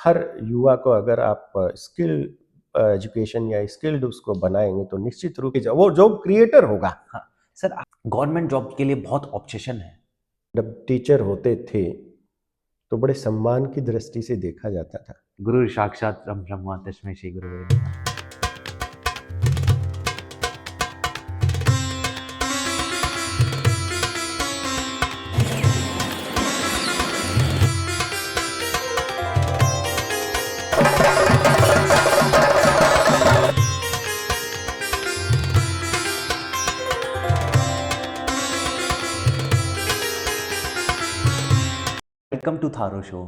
हर युवा को अगर आप स्किल एजुकेशन या स्किल्ड उसको बनाएंगे तो निश्चित रूप से वो जॉब क्रिएटर होगा। हाँ सर, गवर्नमेंट जॉब के लिए बहुत ऑब्सेशन है। जब टीचर होते थे तो बड़े सम्मान की दृष्टि से देखा जाता था। गुरु साक्षात परम ब्रह्म तस्मै श्री गुरुवे नमः। Welcome to Tharo Show.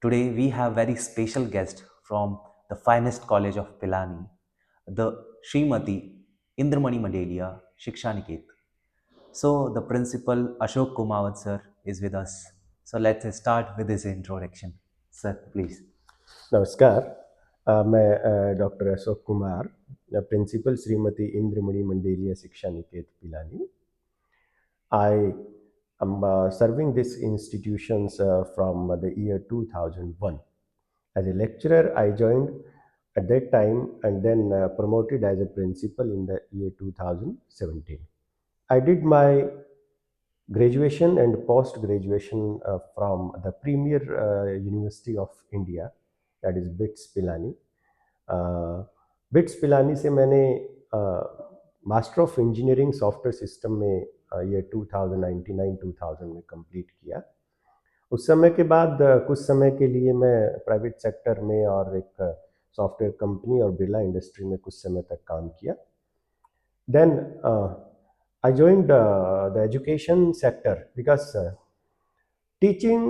Today we have very special guest from the finest college of Pilani, the Srimati Indramani Mandalia Shiksha Niket. So the principal Ashok Kumawat sir is with us. So let's start with his introduction. Sir, please. नमस्कार, मैं doctor Ashok Kumar, principal Shrimati Indramani Mandelia शिक्षा Niket Pilani. I am serving these institutions from the year 2001. As a lecturer, I joined at that time and then promoted as a principal in the year 2017. I did my graduation and post-graduation from the premier University of India, that is BITS Pilani. BITS Pilani से मैंने master of engineering software system में ये 2099-2000 में complete किया। उस समय के बाद कुछ समय के लिए मैं प्राइवेट सेक्टर में और एक सॉफ्टवेयर कंपनी और बिरला इंडस्ट्री में कुछ समय तक काम किया। Then I joined the education sector because teaching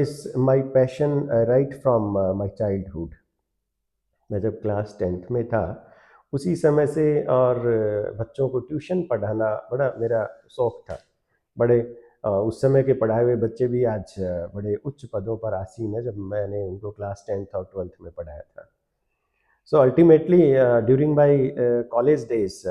is my passion right from my childhood. मैं जब क्लास 10th में था उसी समय से और बच्चों को ट्यूशन पढ़ाना बड़ा मेरा शौक था। बड़े उस समय के पढ़ाए हुए बच्चे भी आज बड़े उच्च पदों पर आसीन है जब मैंने उनको क्लास 10th और 12th में पढ़ाया था। So ultimately, during my college days,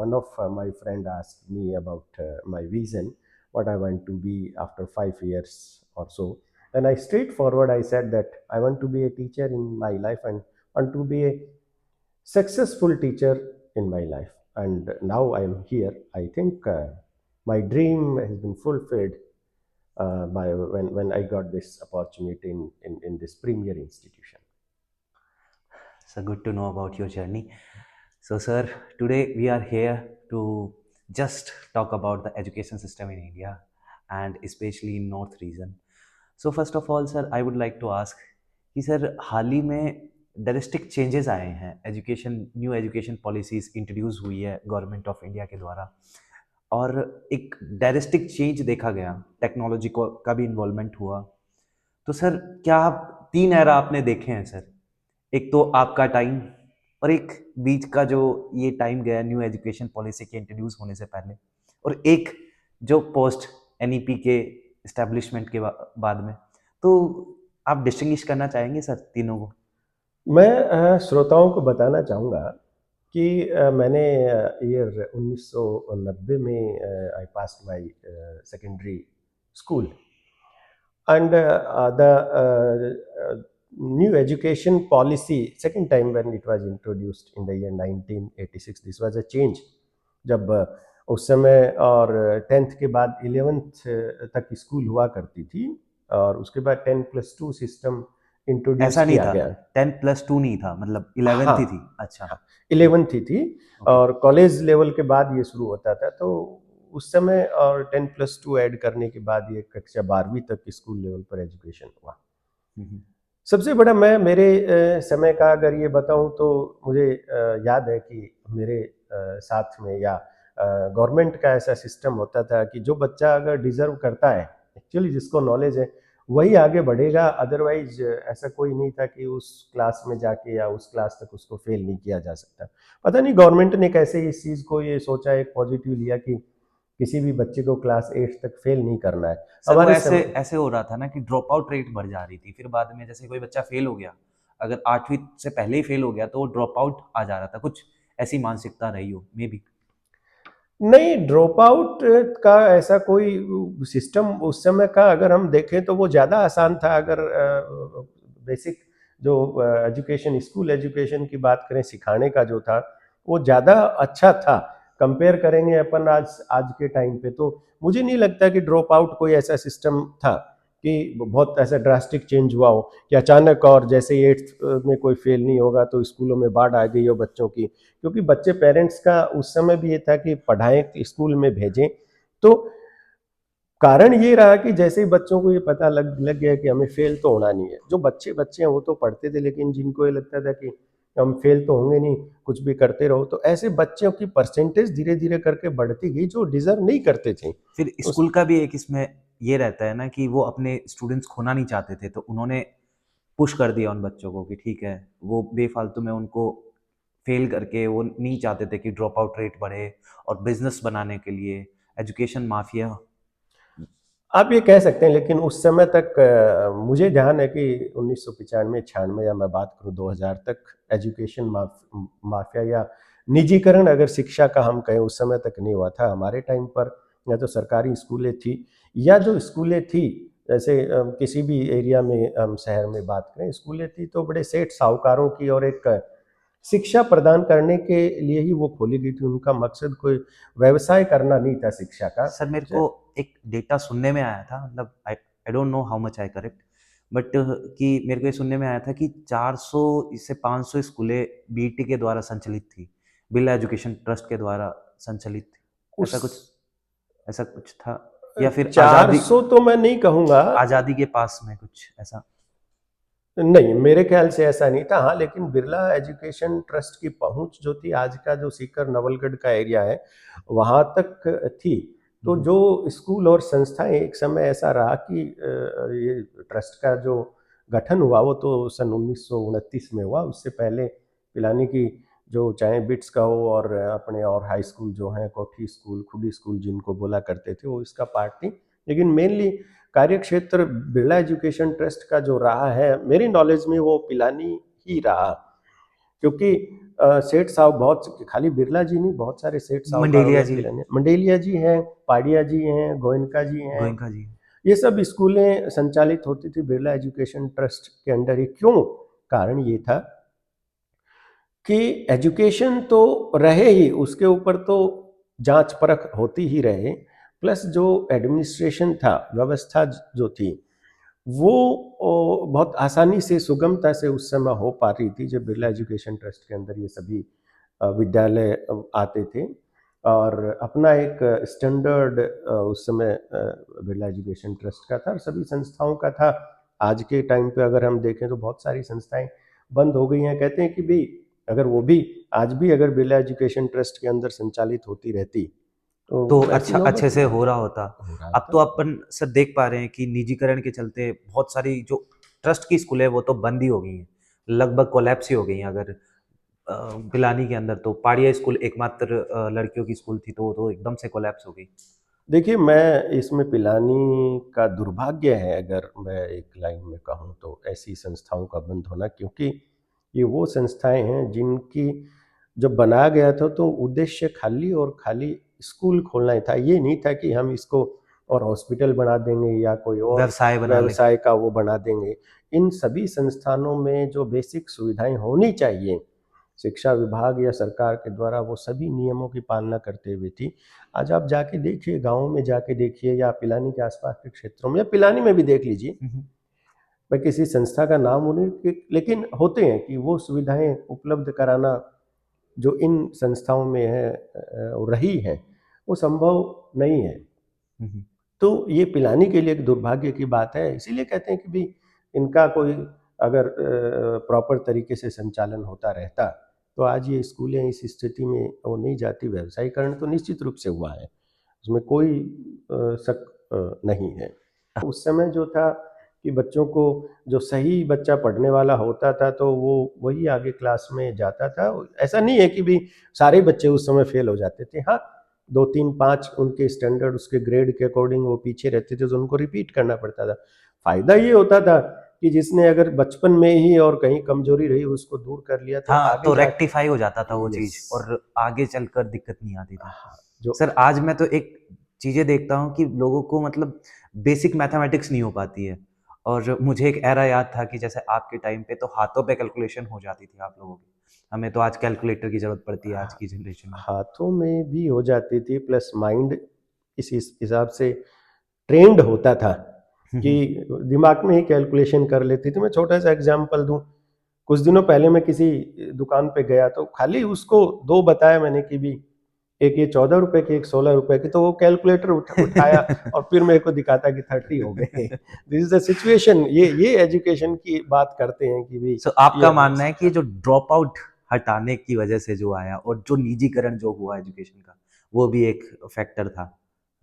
one of my friend asked me about my vision, what I want to be after 5 years or so. And I straightforward, I said that I want to be a teacher in my life and want to be a successful teacher in my life. And now I am here. I think my dream has been fulfilled when I got this opportunity in this premier institution. So good to know about your journey. So sir, today we are here to just talk about the education system in India and especially in North region. So first of all sir, I would like to ask कि sir हाल ही में drastic changes आए हैं, education new education policies introduce हुई है government of India के द्वारा और एक ड्रास्टिक चेंज देखा गया, टेक्नोलॉजी को का भी इन्वॉल्वमेंट हुआ। तो सर क्या आप 3 एरा आपने देखे हैं सर? एक तो आपका टाइम और एक बीच का जो ये टाइम गया न्यू एजुकेशन पॉलिसी के इंट्रोड्यूस होने से पहले, और एक जो पोस्ट एनईपी के इस्टेब्लिशमेंट के बाद में। तो आप डिस्टिंग्विश करना चाहेंगे सर तीनों को? मैं श्रोताओं को बताना चाहूँगा कि मैंने ईयर 1990 में I passed my secondary school and the new education policy second time when it was introduced in the year 1986, this was a change जब उस समय और 10th के बाद 11th तक स्कूल हुआ करती थी और उसके बाद 10+2 सिस्टम इंट्रोड्यूस ऐसा नहीं किया था, गया। 10+2 नहीं था, मतलब 11th ही थी। अच्छा, हाँ 11th ही थी ओके। और कॉलेज लेवल के बाद ये शुरू होता था। तो उस समय और 10+2 ऐड करने के बाद ये कक्षा 12वीं तक स्कूल लेवल पर एजुकेशन हुआ। सबसे बड़ा मैं मेरे समय का अगर ये बताऊं तो मुझे याद है कि मेरे साथ में या गवर्नमेंट का ऐसा सिस्टम होता था कि जो बच्चा अगर डिजर्व करता है, एक्चुअली जिसको नॉलेज है वही आगे बढ़ेगा। अदरवाइज ऐसा कोई नहीं था कि उस क्लास में जाके या उस क्लास तक उसको फेल नहीं किया जा सकता। पता नहीं गवर्नमेंट ने कैसे इस चीज़ को ये सोचा, एक पॉजिटिव लिया कि किसी भी बच्चे को क्लास 8 तक फेल नहीं करना है। सर वो ऐसे समय ऐसे हो रहा था ना कि ड्रॉप आउट रेट बढ़ जा रही थी, फिर बाद में जैसे कोई बच्चा फेल हो गया, अगर 8वीं से पहले ही फेल हो गया तो वो ड्रॉप आउट आ जा रहा था, कुछ ऐसी मानसिकता रही हो मे बी। नहीं, ड्रॉप आउट का ऐसा कोई सिस्टम उस समय का अगर हम देखें तो वो ज़्यादा आसान था। अगर बेसिक जो एजुकेशन, स्कूल एजुकेशन की बात करें, सिखाने का जो था वो ज़्यादा अच्छा था कंपेयर करेंगे अपन आज आज के टाइम पे। तो मुझे नहीं लगता कि ड्रॉप आउट कोई ऐसा सिस्टम था कि बहुत ऐसा ड्रास्टिक चेंज हुआ हो कि अचानक, और जैसे 8th में कोई फेल नहीं होगा तो स्कूलों में बाढ़ आ गई हो बच्चों की। क्योंकि बच्चे, पेरेंट्स का उस समय भी ये था कि पढ़ाएं, स्कूल में भेजें। तो कारण ये रहा कि जैसे ही बच्चों को ये पता लग गया कि हमें फेल तो होना नहीं है, जो बच्चे बच्चे हैं वो तो पढ़ते थे, लेकिन जिनको ये लगता था कि हम फेल तो होंगे नहीं, कुछ भी करते रहो, तो ऐसे बच्चों की परसेंटेज धीरे धीरे करके बढ़ती गई जो डिजर्व नहीं करते थे। फिर उस स्कूल का भी एक इसमें ये रहता है ना कि वो अपने स्टूडेंट्स खोना नहीं चाहते थे, तो उन्होंने पुश कर दिया उन बच्चों को कि ठीक है, वो बेफालतू में उनको फेल करके वो नहीं चाहते थे कि ड्रॉप आउट रेट बढ़े, और बिजनेस बनाने के लिए एजुकेशन माफिया। आप ये कह सकते हैं, लेकिन उस समय तक मुझे ध्यान है कि 1995-96, या मैं बात करूं 2000 तक, एजुकेशन माफिया या निजीकरण अगर शिक्षा का हम कहें, उस समय तक नहीं हुआ था। हमारे टाइम पर या तो सरकारी स्कूलें थी, या जो स्कूलें थी, जैसे किसी भी एरिया में, हम शहर में बात करें, स्कूलें थी तो बड़े सेठ साहूकारों की, और एक शिक्षा प्रदान करने के लिए ही वो खोली गई थी। उनका मकसद कोई व्यवसाय करना नहीं था शिक्षा का। सर मेरे को एक डेटा सुनने में आया था, मतलब I I don't know how much I correct, but कि मेरे को ये सुनने में आया था कि 400 से 500 स्कूलें बीटी के द्वारा संचालित थी, बिरला एजुकेशन ट्रस्ट के द्वारा संचालित थी। उस ऐसा कुछ था, या फिर आज़ादी 400 तो मैं नहीं कहूँगा। आज़ादी के पास में कुछ ऐसा। नहीं, मेरे ख्याल से ऐसा नहीं था। हाँ, लेकिन बिरला एजुकेशन ट्रस्ट की पहुँच जो थी, आज का जो सीकर नवलगढ़ का एरिया है, वहाँ तक थी। तो जो स्कूल और संस्थाएं, एक समय ऐसा रहा कि ये ट्रस्ट का जो गठन हुआ वो तो सन 1929 में हुआ। उससे पहले पिलानी की जो, चाहे बिट्स का हो और अपने और हाई स्कूल जो हैं, कोठी स्कूल, खुडी स्कूल जिनको बोला करते थे, वो इसका पार्ट थी। लेकिन मेनली कार्य क्षेत्र बिरला एजुकेशन ट्रस्ट का जो रहा है, मेरी नॉलेज में वो पिलानी ही रहा। क्योंकि सेठ साहब, बहुत खाली बिरला जी नहीं, बहुत सारे सेठ साहूकारों मंडेलिया ने जी, पिलानी, मंडेलिया जी हैं, पाडिया जी हैं, गोयनका जी हैं, गोयनका जी। ये सब स्कूलें संचालित होती थी बिरला एजुकेशन ट्रस्ट के अंडर ही। क्यों? कारण ये था कि एजुकेशन तो रहे ही, उसके ऊपर तो जांच परख होती ही रहे, प्लस जो एडमिनिस्ट्रेशन था, व्यवस्था जो थी, वो बहुत आसानी से, सुगमता से उस समय हो पा रही थी जब बिरला एजुकेशन ट्रस्ट के अंदर ये सभी विद्यालय आते थे। और अपना एक स्टैंडर्ड उस समय बिरला एजुकेशन ट्रस्ट का था, और सभी संस्थाओं का था। आज के टाइम पे अगर हम देखें तो बहुत सारी संस्थाएं बंद हो गई हैं। कहते हैं कि भी अगर वो भी आज भी अगर बिरला एजुकेशन ट्रस्ट के अंदर संचालित होती रहती तो तो ऐसी अच्छा नौबत अच्छे से नहीं हो आती। रहा होता। हो रहा अब तो था। अपन सर देख पा रहे हैं कि निजीकरण के चलते बहुत सारी जो ट्रस्ट की स्कूल है वो तो बंद ही हो गई हैं, लगभग कोलैप्स ही हो गई हैं। अगर पिलानी के अंदर तो पाड़िया स्कूल एकमात्र लड़कियों की स्कूल थी, तो वो तो एकदम से कोलैप्स हो गई। देखिए, मैं इसमें पिलानी का दुर्भाग्य है, अगर मैं एक लाइन में कहूँ तो, ऐसी संस्थाओं का बंद होना। क्योंकि ये वो संस्थाएं हैं जिनकी जब बनाया गया था तो उद्देश्य खाली और खाली स्कूल खोलना ही था। ये नहीं था कि हम इसको और हॉस्पिटल बना देंगे या कोई और व्यवसाय बना ले। व्यवसाय का वो बना देंगे। इन सभी संस्थानों में जो बेसिक सुविधाएं होनी चाहिए, शिक्षा विभाग या सरकार के द्वारा, वो सभी नियमों की पालना करते हुए थी। आज आप जाके देखिए, गाँव में जाके देखिए, या पिलानी के आसपास के क्षेत्रों में, या पिलानी में भी देख लीजिए। मैं किसी संस्था का नाम उन्हें, लेकिन होते हैं कि वो सुविधाएं उपलब्ध कराना जो इन संस्थाओं में है, रही है, वो संभव नहीं है। तो ये पिलानी के लिए एक दुर्भाग्य की बात है। इसीलिए कहते हैं कि भी इनका कोई अगर प्रॉपर तरीके से संचालन होता रहता तो आज ये स्कूलें इस स्थिति में वो नहीं जाती। व्यवसायीकरण तो निश्चित रूप से हुआ है, उसमें कोई शक नहीं है। उस समय जो था कि बच्चों को, जो सही बच्चा पढ़ने वाला होता था तो वो वही आगे क्लास में जाता था। ऐसा नहीं है कि भी सारे बच्चे उस समय फेल हो जाते थे। हाँ, 2 3 5 उनके स्टैंडर्ड, उसके ग्रेड के अकॉर्डिंग वो पीछे रहते थे तो उनको रिपीट करना पड़ता था। फ़ायदा ये होता था कि जिसने अगर बचपन में ही और कहीं कमज़ोरी रही उसको दूर कर लिया तो हाँ, आगे तो जाके, रेक्टिफाई हो जाता था वो यस, चीज़, और आगे चलकर दिक्कत नहीं आती थी। जो सर आज मैं तो एक चीज़ें देखता हूँ कि लोगों को मतलब बेसिक मैथमेटिक्स नहीं हो पाती है। और मुझे एक एरा याद था कि जैसे आपके टाइम पे तो हाथों पे कैलकुलेशन हो जाती थी आप लोगों की। हमें तो आज कैलकुलेटर की ज़रूरत पड़ती है आज की जनरेशन में। हाथों में भी हो जाती थी, प्लस माइंड इस हिसाब से ट्रेंड होता था हुँ, कि हुँ। दिमाग में ही कैलकुलेशन कर लेती थी। मैं छोटा सा एग्जांपल दूं, कुछ दिनों पहले मैं किसी दुकान पे गया तो खाली उसको दो बताया मैंने कि भी एक ये 14 रुपए की, एक 16 रुपए की, तो वो कैलकुलेटर उठाया और फिर मेरे को दिखाता कि 30 हो गए। This is the situation. ये एजुकेशन की बात करते हैं कि भी सो ये आपका हो मानना है कि ये जो ड्रॉप आउट हटाने की वजह से जो आया और जो निजीकरण जो हुआ एजुकेशन का, वो भी एक फैक्टर था?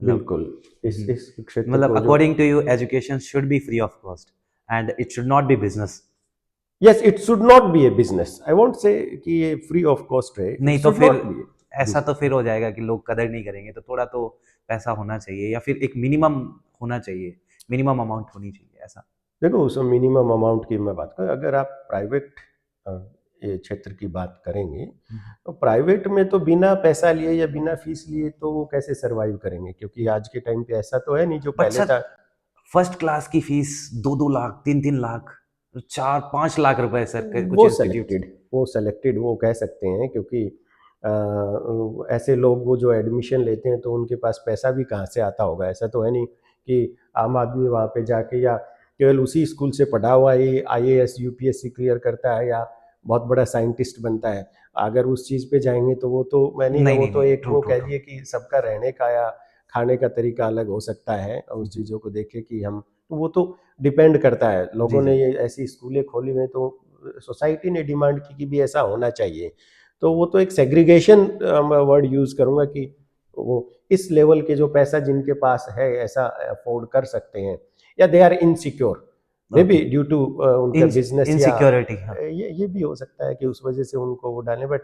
मतलब बिल्कुल हुँ। इस क्षेत्र मतलब को जो according to you education should be free of cost and it should not be business. Yes, it should not be a business. I won't say कि ये फ्री ऑफ कॉस्ट है, इट नहीं तो शुड फिर नॉट बी ऐसा तो business. फिर हो जाएगा कि लोग कदर नहीं करेंगे, तो थोड़ा तो पैसा होना चाहिए या फिर एक मिनिमम होना चाहिए, मिनिमम अमाउंट होनी चाहिए ऐसा। देखो उस मिनिमम अमाउंट की मैं बात करूँ, अगर आप प्राइवेट ये क्षेत्र की बात करेंगे हुँ, तो प्राइवेट में तो बिना पैसा लिए या बिना फीस लिए तो वो कैसे सरवाइव करेंगे, क्योंकि आज के टाइम पे ऐसा तो है नहीं जो बट पहले सर था। फर्स्ट क्लास की फीस 2-2 लाख, 3-3 लाख, 4-5 लाख रुपए सर के कुछ वो इंस्टीट्यूट्स। सेलेक्टेड वो कह सकते हैं, क्योंकि ऐसे लोग वो जो एडमिशन लेते हैं तो उनके पास पैसा भी कहाँ से आता होगा। ऐसा तो है नहीं कि आम आदमी वहाँ पे जाके या केवल उसी स्कूल से पढ़ा हुआ ही आईएएस यूपीएससी क्लियर करता है या बहुत बड़ा साइंटिस्ट बनता है। अगर उस चीज़ पे जाएंगे तो वो तो मैं नहीं, नहीं, वो नहीं, तो नहीं। एक ट्रू, वो ट्रू, कह ट्रू। दिए कि सबका रहने का या खाने का तरीका अलग हो सकता है और हुँ, उस हुँ। चीज़ों को देखे कि हम, तो वो तो डिपेंड करता है। जी, लोगों ने जी। ये ऐसी स्कूलें खोली हुई तो सोसाइटी ने डिमांड की कि भी ऐसा होना चाहिए। तो वो तो एक सेग्रीगेशन वर्ड यूज़ करूँगा कि वो इस लेवल के जो पैसा जिनके पास है ऐसा अफोर्ड कर सकते हैं, या they are insecure may be okay. Due to उनका बिजनेस, या इनसिक्योरिटी हाँ। ये भी हो सकता है कि उस वजह से उनको वो डालें। बट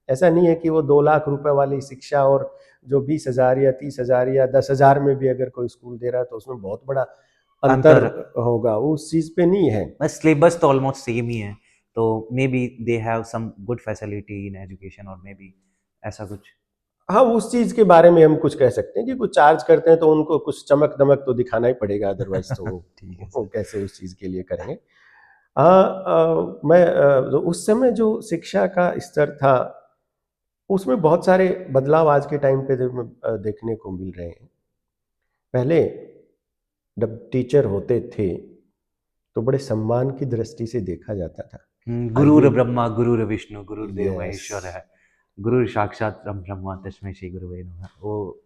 ऐसा नहीं है कि वो 2 लाख रुपए वाली शिक्षा और जो 20,000 या 30,000 या 10,000 में भी अगर कोई स्कूल दे रहा है तो उसमें बहुत बड़ा अंतर अंतर होगा, उस चीज़ पे नहीं है। बस सिलेबस तो ऑलमोस्ट सेम ही है, तो may be they have some good facility in education और मे बी ऐसा कुछ। हाँ, उस चीज़ के बारे में हम कुछ कह सकते हैं कि कुछ चार्ज करते हैं तो उनको कुछ चमक-दमक तो दिखाना ही पड़ेगा, अदरवाइज़ तो ठीक है वो सर। कैसे उस चीज़ के लिए करेंगे। जो उस समय जो शिक्षा का स्तर था, उसमें बहुत सारे बदलाव आज के टाइम पे देखने को मिल रहे हैं। पहले जब टीचर होते थे, तो बड़े सम्मान की दृष्टि से देखा जाता था। आज गुरुर भी ब्रह्मा गुरुर विष्णु गुरुर्देव यस, महेश्वर है, गुरुर साक्षात परम ब्रह्मा तस्मै श्री गुरुवे नमः। वो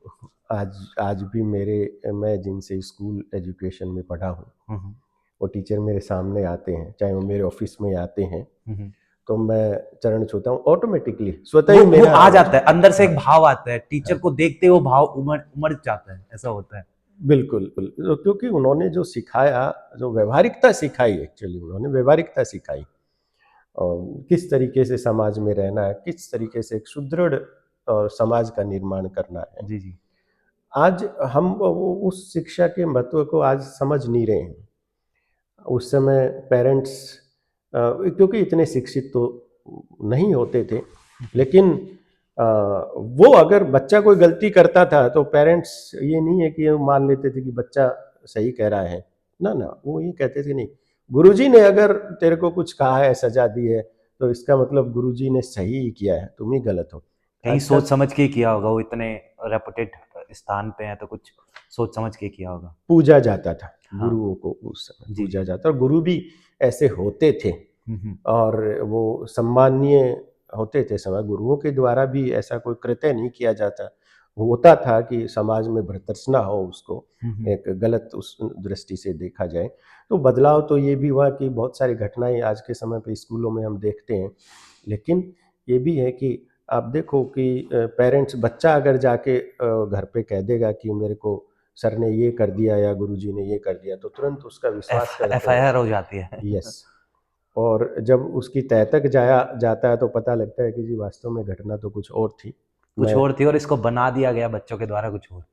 आज आज भी मैं जिनसे स्कूल एजुकेशन में पढ़ा हूँ, हुँ, हुँ, वो टीचर मेरे सामने आते हैं, चाहे वो मेरे ऑफिस में आते हैं, हुँ, हुँ। तो मैं चरण छूता हूँ, ऑटोमेटिकली स्वतः वो ही वो मेरा आ जाता है अंदर से, एक हाँ, भाव आता है, टीचर हाँ, को देखते ही वो भाव उमड़ उमड़ जाता है, ऐसा होता है। बिल्कुल, क्योंकि उन्होंने जो सिखाया, जो व्यावहारिकता सिखाई, एक्चुअली उन्होंने व्यावहारिकता सिखाई और किस तरीके से समाज में रहना है, किस तरीके से एक सुदृढ़ समाज का निर्माण करना है। जी, जी। आज हम वो उस शिक्षा के महत्व को आज समझ नहीं रहे हैं। उस समय पेरेंट्स क्योंकि इतने शिक्षित तो नहीं होते थे, लेकिन वो अगर बच्चा कोई गलती करता था तो पेरेंट्स ये नहीं है कि वो मान लेते थे कि बच्चा सही कह रहा है। ना, ना, वो ये कहते थे नहीं, गुरुजी ने अगर तेरे को कुछ कहा है, सज़ा दी है, तो इसका मतलब गुरुजी ने सही ही किया है, तुम ही गलत हो। कहीं आज का सोच समझ के ही किया होगा, वो इतने रेपुटेड स्थान पे हैं तो कुछ सोच समझ के किया होगा। पूजा जाता था, हाँ। गुरुओं को उस समय जी, पूजा जी। जाता, और गुरु भी ऐसे होते थे हुँ, हुँ। और वो सम्मानीय होते थे। समय गुरुओं के द्वारा भी ऐसा कोई कृत्य नहीं किया जाता, होता था कि समाज में भर्त्सना हो, उसको हुँ, हुँ। एक गलत उस दृष्टि से देखा जाए। तो बदलाव तो ये भी हुआ कि बहुत सारी घटनाएं आज के समय पे स्कूलों में हम देखते हैं, लेकिन ये भी है कि आप देखो कि पेरेंट्स, बच्चा अगर जाके घर पे कह देगा कि मेरे को सर ने ये कर दिया या गुरुजी ने ये कर दिया, तो तुरंत उसका विश्वास करते हैं। एफआईआर हो जाती है। यस, और जब उसकी तह तक जाया जाता है तो पता लगता है कि जी वास्तव में घटना तो कुछ और थी। कुछ मैं और थी और इसको बना दिया गया बच्चों के द्वारा कुछ और।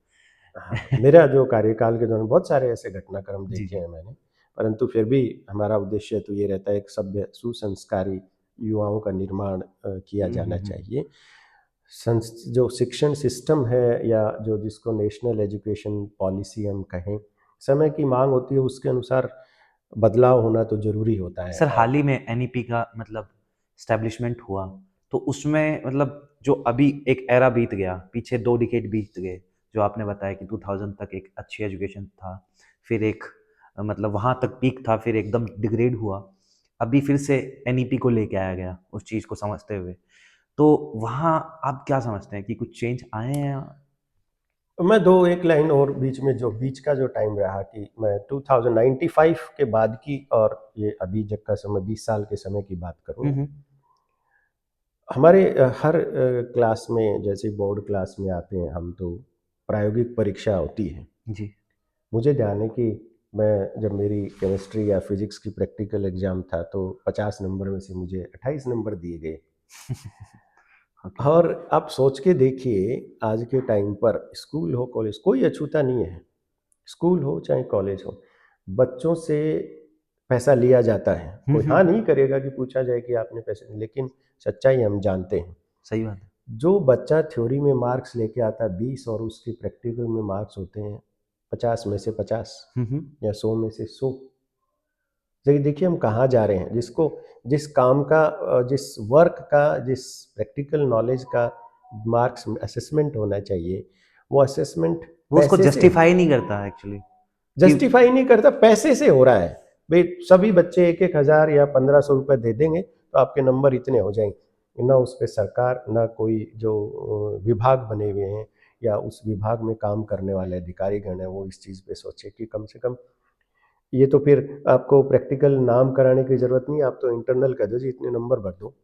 हाँ, मेरा जो कार्यकाल के दौरान बहुत सारे ऐसे घटनाक्रम जी, देखे जी। हैं मैंने, परंतु फिर भी हमारा उद्देश्य तो ये रहता है एक सभ्य सुसंस्कारी युवाओं का निर्माण किया हुँ, जाना हुँ, हुँ। चाहिए। जो शिक्षण सिस्टम है या जो जिसको नेशनल एजुकेशन पॉलिसी हम कहें, समय की मांग होती है, उसके अनुसार बदलाव होना तो ज़रूरी होता है। सर और हाल ही में एनईपी का मतलब स्टैब्लिशमेंट हुआ, तो उसमें मतलब जो अभी एक एरा बीत गया, पीछे 2 डिकेड बीत गए, जो आपने बताया कि 2000 तक एक अच्छी एजुकेशन था, फिर एक मतलब वहाँ तक पीक था, फिर एकदम डिग्रेड हुआ। अभी फिर से एनईपी को लेके आया गया उस चीज़ को समझते हुए। तो वहाँ आप क्या समझते हैं कि कुछ चेंज आए हैं? मैं दो एक लाइन और बीच में, जो बीच का जो टाइम रहा कि मैं 2095 के बाद की और ये अभी जब का समय 20 साल के समय की बात करूं, हुँ, हुँ। हमारे हर क्लास में, जैसे बोर्ड क्लास में आते हैं हम, तो प्रायोगिक परीक्षा होती है। जी। मुझे ध्यान है कि मैं जब मेरी केमिस्ट्री या फिजिक्स की प्रैक्टिकल एग्जाम था तो 50 नंबर में से मुझे 28 नंबर दिए गए। ओके। और आप सोच के देखिए, आज के टाइम पर स्कूल हो कॉलेज कोई अछूता नहीं है, स्कूल हो चाहे कॉलेज हो, बच्चों से पैसा लिया जाता है। हुँ, कोई हुँ। हाँ नहीं करेगा कि पूछा जाए कि आपने पैसे, लेकिन सच्चाई हम जानते हैं। सही बात है। जो बच्चा थ्योरी में मार्क्स लेके आता है 20 और उसके प्रैक्टिकल में मार्क्स होते हैं 50 में से 50 हुँ, हुँ। या 100 में से 100, तो देखिए हम कहाँ जा रहे हैं। जिसको जिस काम का जिस वर्क का, जिस प्रैक्टिकल नॉलेज का मार्क्स असेसमेंट होना चाहिए, वो असेसमेंट वो उसको पैसे से जस्टिफाई नहीं करता एक्चुअली कि जस्टिफाई नहीं करता, पैसे से हो रहा है। भाई सभी बच्चे 1-1 हज़ार या 1500 रुपये दे देंगे तो आपके नंबर इतने हो जाएंगे। ना उस पर सरकार, ना कोई जो विभाग बने हुए हैं या उस विभाग में काम करने वाले अधिकारीगण हैं, वो इस चीज़ पे सोचे कि कम से कम ये तो फिर आपको प्रैक्टिकल नाम कराने की ज़रूरत नहीं है, आप तो इंटरनल कह दो जी, इतने नंबर भर दो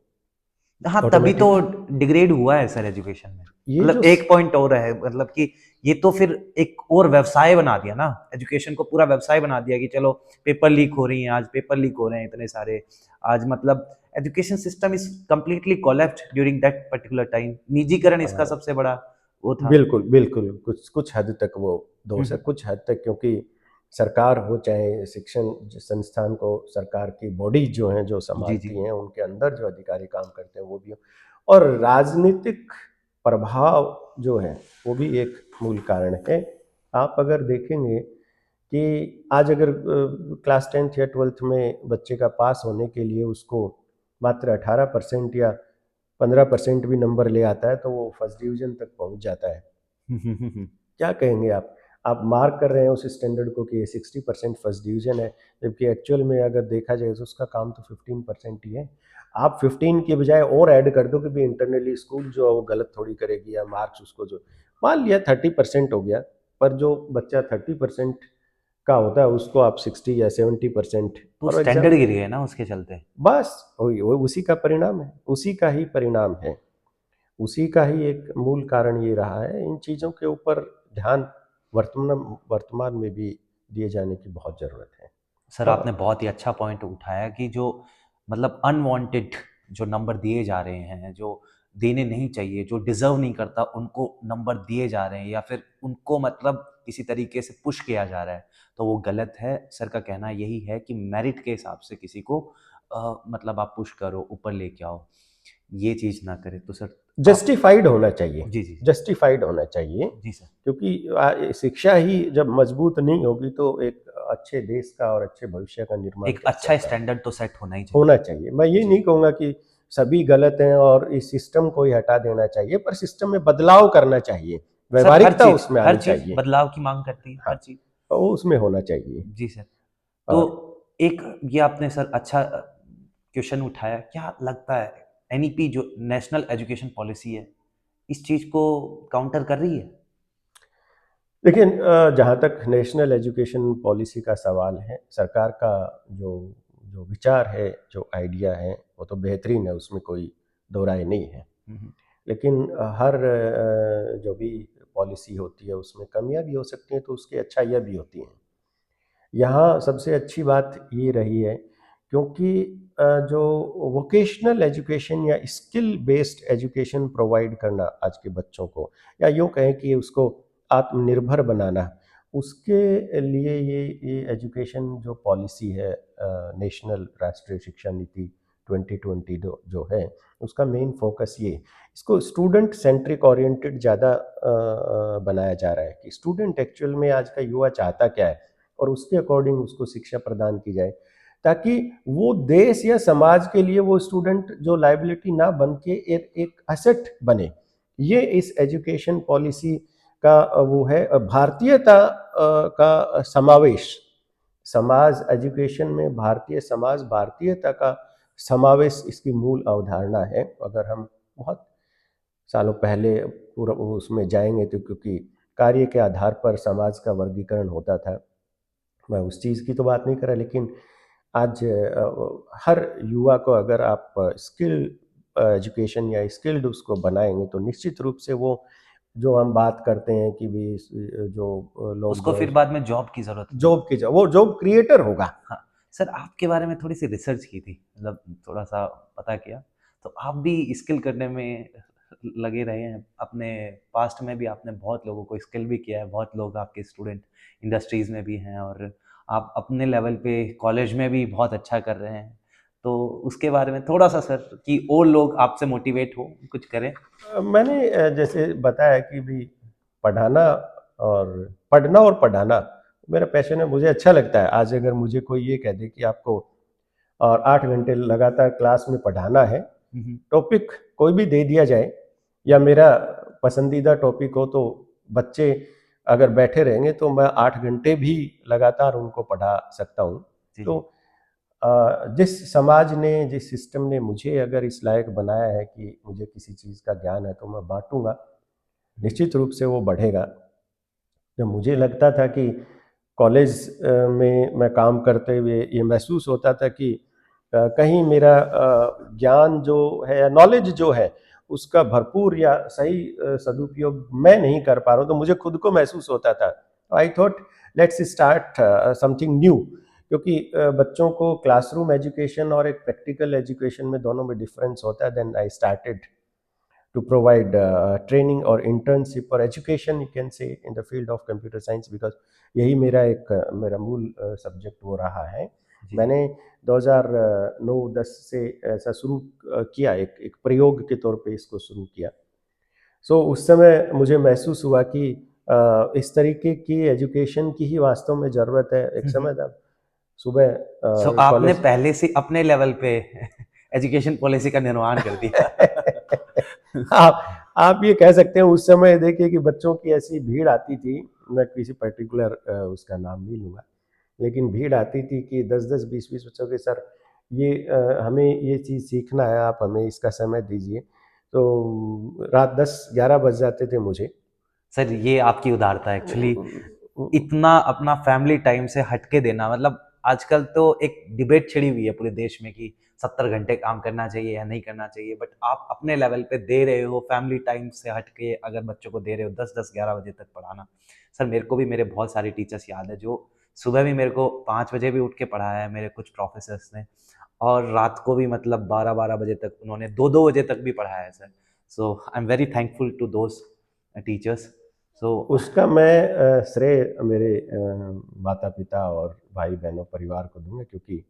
हाँ, तभी तो ऑटोमेटिक। डिग्रेड हुआ है सर एजुकेशन में। ये मतलब जो एक पॉइंट और है, मतलब कि ये तो फिर एक और व्यवसाय बना दिया ना, एजुकेशन को पूरा व्यवसाय बना दिया कि चलो पेपर लीक हो रही हैं, आज पेपर लीक हो रहे हैं इतने सारे। आज मतलब education system is completely collapsed during that particular time. निजीकरण इसका सबसे बड़ा वो था। बिल्कुल, बिल्कुल। कुछ हद तक वो हुँ, दोष है, हुँ। कुछ हद तक, क्योंकि सरकार हो चाहे शिक्षण संस्थान को, सरकार की बॉडी जो हैं, जो जी, जी। संभालती हैं, उनके अंदर जो अधिकारी काम करते हैं वो भी हो, और राजनीतिक प्रभाव जो है वो भी एक मूल कारण है। आप अगर देखेंगे कि आज अगर क्लास 10th या 12th में बच्चे का पास होने के लिए उसको मात्र 18% या 15% भी नंबर ले आता है तो वो फर्स्ट डिवीज़न तक पहुंच जाता है। हुँ, हुँ, हुँ, हुँ। क्या कहेंगे आप? आप मार्क कर रहे हैं उस स्टैंडर्ड को कि ये 60% फर्स्ट डिवीज़न है, जबकि एक्चुअल में अगर देखा जाए तो उसका काम तो 15% ही है। आप 15 की बजाय और ऐड कर दो कि भाई इंटरनली स्कूल जो है वो गलत थोड़ी करेगी, या मार्क्स उसको जो मान लिया 30% हो गया, पर जो बच्चा 30% का होता है उसको आप 60 या 70%, तो और स्टैंडर्ड एग्ज़ाम गिर गए ना उसके चलते। बस वही वो उसी का परिणाम है, उसी का ही परिणाम है। उसी का ही एक मूल कारण ये रहा है। इन चीज़ों के ऊपर ध्यान वर्तमान वर्तमान में भी दिए जाने की बहुत ज़रूरत है। सर हाँ, आपने बहुत ही अच्छा पॉइंट उठाया कि जो मतलब अनवांटेड जो नंबर दिए जा रहे हैं, जो देने नहीं चाहिए, जो डिजर्व नहीं करता, उनको नंबर दिए जा रहे हैं या फिर उनको मतलब किसी तरीके से पुश किया जा रहा है, तो वो गलत है। सर का कहना यही है कि मेरिट के हिसाब से किसी को मतलब आप पुश करो, ऊपर लेके आओ, ये चीज़ ना करें। तो सर आप जस्टिफाइड होना चाहिए, जी, जी, जस्टिफाइड होना चाहिए, जी सर। क्योंकि शिक्षा ही जब मजबूत नहीं होगी तो एक अच्छे देश का और अच्छे भविष्य का निर्माण एक कैसे अच्छा होगा? स्टैंडर्ड तो सेट होना ही चाहिए। होना चाहिए। मैं ये जी, नहीं कहूँगा कि सभी गलत हैं और इस सिस्टम को ही हटा देना चाहिए, पर सिस्टम में बदलाव करना चाहिए, सर व्यावहारिकता उसमें हर आनी चीज़ चाहिए। बदलाव की माँग करती है, हाँ, हर चीज़। तो वो उसमें होना चाहिए। जी सर। तो और एक ये आपने सर अच्छा क्वेश्चन उठाया। क्या लगता है एनईपी जो नेशनल एजुकेशन पॉलिसी है, इस चीज़ को काउंटर कर रही है? लेकिन जहाँ तक नेशनल एजुकेशन पॉलिसी का सवाल है, सरकार का जो जो विचार है, जो आइडिया है, वो तो बेहतरीन है, उसमें कोई दो राय नहीं है। हुँ, हुँ। लेकिन हर जो भी पॉलिसी होती है उसमें कमियां भी हो सकती हैं, तो उसकी अच्छाइयाँ भी होती हैं। यहाँ सबसे अच्छी बात ये रही है, क्योंकि जो वोकेशनल एजुकेशन या स्किल बेस्ड एजुकेशन प्रोवाइड करना आज के बच्चों को, या यूँ कहें कि उसको आत्मनिर्भर बनाना, उसके लिए ये एजुकेशन जो पॉलिसी है, नेशनल राष्ट्रीय शिक्षा नीति 2020 जो है उसका मेन फोकस ये, इसको स्टूडेंट सेंट्रिक ओरिएंटेड ज़्यादा बनाया जा रहा है कि स्टूडेंट एक्चुअल में आज का युवा चाहता क्या है और उसके अकॉर्डिंग उसको शिक्षा प्रदान की जाए, ताकि वो देश या समाज के लिए वो स्टूडेंट जो लाइबिलिटी ना बन के एक असेट बने। ये इस एजुकेशन पॉलिसी का वो है भारतीयता का समावेश, समाज एजुकेशन में भारतीय समाज भारतीयता का समावेश इसकी मूल अवधारणा है। अगर हम बहुत सालों पहले पूरा उसमें जाएंगे तो क्योंकि कार्य के आधार पर समाज का वर्गीकरण होता था, मैं उस चीज़ की तो बात नहीं कर रहा, लेकिन आज हर युवा को अगर आप स्किल एजुकेशन या स्किल्ड उसको बनाएंगे तो निश्चित रूप से वो जो हम बात करते हैं कि भी जो लोग उसको फिर बाद में जॉब की ज़रूरत होगी। जॉब की वो जॉब क्रिएटर होगा। हाँ, सर आपके बारे में थोड़ी सी रिसर्च की थी, मतलब थोड़ा सा पता किया, तो आप भी स्किल करने में लगे रहे हैं। अपने पास्ट में भी आपने बहुत लोगों को स्किल भी किया है, बहुत लोग आपके स्टूडेंट इंडस्ट्रीज़ में भी हैं, और आप अपने लेवल पे कॉलेज में भी बहुत अच्छा कर रहे हैं। तो उसके बारे में थोड़ा सा सर, कि और लोग आपसे मोटिवेट हो कुछ करें। मैंने जैसे बताया कि भी पढ़ाना और पढ़ना और पढ़ाना मेरा पैशन है, मुझे अच्छा लगता है। आज अगर मुझे कोई ये कह दे कि आपको और 8 घंटे लगातार क्लास में पढ़ाना है, टॉपिक कोई भी दे दिया जाए या मेरा पसंदीदा टॉपिक हो, तो बच्चे अगर बैठे रहेंगे तो मैं 8 घंटे भी लगातार उनको पढ़ा सकता हूँ। तो जिस समाज ने, जिस सिस्टम ने मुझे अगर इस लायक बनाया है कि मुझे किसी चीज़ का ज्ञान है तो मैं बांटूंगा, निश्चित रूप से वो बढ़ेगा। जब मुझे लगता था कि कॉलेज में मैं काम करते हुए ये महसूस होता था कि कहीं मेरा ज्ञान जो है या नॉलेज जो है उसका भरपूर या सही सदुपयोग मैं नहीं कर पा रहा हूँ, तो मुझे खुद को महसूस होता था। I thought let's start something new, क्योंकि बच्चों को क्लासरूम एजुकेशन और एक प्रैक्टिकल एजुकेशन में दोनों में डिफरेंस होता है। Then I started to provide training or internship or education, you can say, in the field of computer science, because यही मेरा एक मेरा मूल सब्जेक्ट वो रहा है। मैंने 2009-10 से ऐसा शुरू किया, एक प्रयोग के तौर पे इसको शुरू किया। सो उस समय मुझे महसूस हुआ कि इस तरीके की एजुकेशन की ही वास्तव में ज़रूरत है। एक समय था सुबह सो आपने कॉलेज पहले से अपने लेवल पे एजुकेशन पॉलिसी का निर्माण कर दिया। आप ये कह सकते हैं। उस समय देखिए कि बच्चों की ऐसी भीड़ आती थी, मैं किसी पर्टिकुलर उसका नाम नहीं लूँगा, लेकिन भीड़ आती थी कि 10-10, 20-20 बच्चों के, सर ये हमें ये चीज़ सीखना है, आप हमें इसका समय दीजिए। तो रात 10-11 बज जाते थे मुझे। सर ये आपकी उदारता है एक्चुअली, इतना अपना फैमिली टाइम से हटके देना। मतलब आजकल तो एक डिबेट छिड़ी हुई है पूरे देश में कि 70 घंटे काम करना चाहिए या नहीं करना चाहिए, बट आप अपने लेवल पे दे रहे हो, फैमिली टाइम से हटके अगर बच्चों को दे रहे हो 10-10, 11 बजे तक पढ़ाना। सर मेरे को भी मेरे बहुत सारे टीचर्स याद है जो सुबह भी मेरे को 5 बजे भी उठ के पढ़ाया है, मेरे कुछ प्रोफेसर्स ने, और रात को भी मतलब 12-12 बजे तक उन्होंने 2-2 बजे तक भी पढ़ाया है sir. So I am very thankful to those teachers. So उसका मैं श्रेय मेरे माता पिता और भाई बहनों परिवार को दूंगा, क्योंकि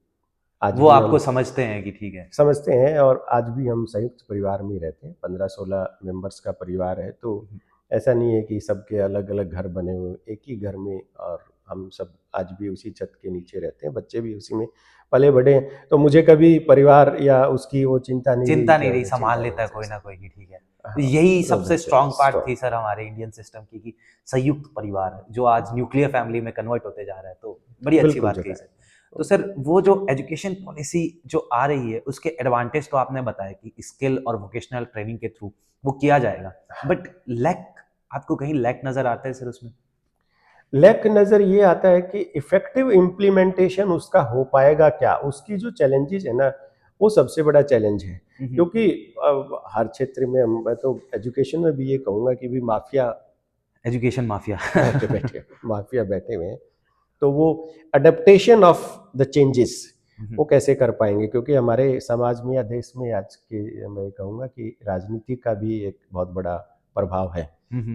आज वो भी आपको हम समझते हैं कि ठीक है। समझते हैं और आज भी हम संयुक्त परिवार में ही रहते हैं। 15-16 मेंबर्स का परिवार है, तो ऐसा नहीं है कि सबके अलग अलग घर बने हुए, एक ही घर में, और हम सब आज भी उसी छत के नीचे रहते हैं। बच्चे भी उसी में पले बड़े हैं, तो मुझे कभी परिवार या उसकी वो चिंता नहीं रही चिंता कि नहीं रही, हमें चिंता संभाल लेता है कोई नहीं। ना कोई की, ठीक है। तो हाँ, यही तो सबसे दैट्स स्ट्रांग पार्ट थी स्ट्रॉन्ग। सर हमारे इंडियन सिस्टम की, कि संयुक्त परिवार है जो आज न्यूक्लियर फैमिली में कन्वर्ट होते जा रहा है। तो बड़ी अच्छी बिल्कुल बात जो कही है। सर। तो सर वो जो एजुकेशन पॉलिसी जो आ रही है उसके एडवांटेज तो आपने बताया कि स्किल और वोकेशनल ट्रेनिंग के थ्रू वो किया जाएगा, बट लैक, आपको कहीं लैक नजर आता है सर उसमें? लैक नज़र ये आता है कि इफ़ेक्टिव इम्प्लीमेंटेशन उसका हो पाएगा क्या? उसकी जो चैलेंजेज़ है ना, वो सबसे बड़ा चैलेंज है। क्योंकि हर क्षेत्र में मैं तो एजुकेशन में भी ये कहूँगा कि भी माफ़िया एजुकेशन माफिया। बैठे बैठे माफ़िया बैठे हुए हैं। तो वो अडेप्टेशन ऑफ द चेंजेस वो कैसे कर पाएँगे? क्योंकि हमारे समाज में या देश में आज के मैं कहूँगा कि राजनीति का भी एक बहुत बड़ा प्रभाव है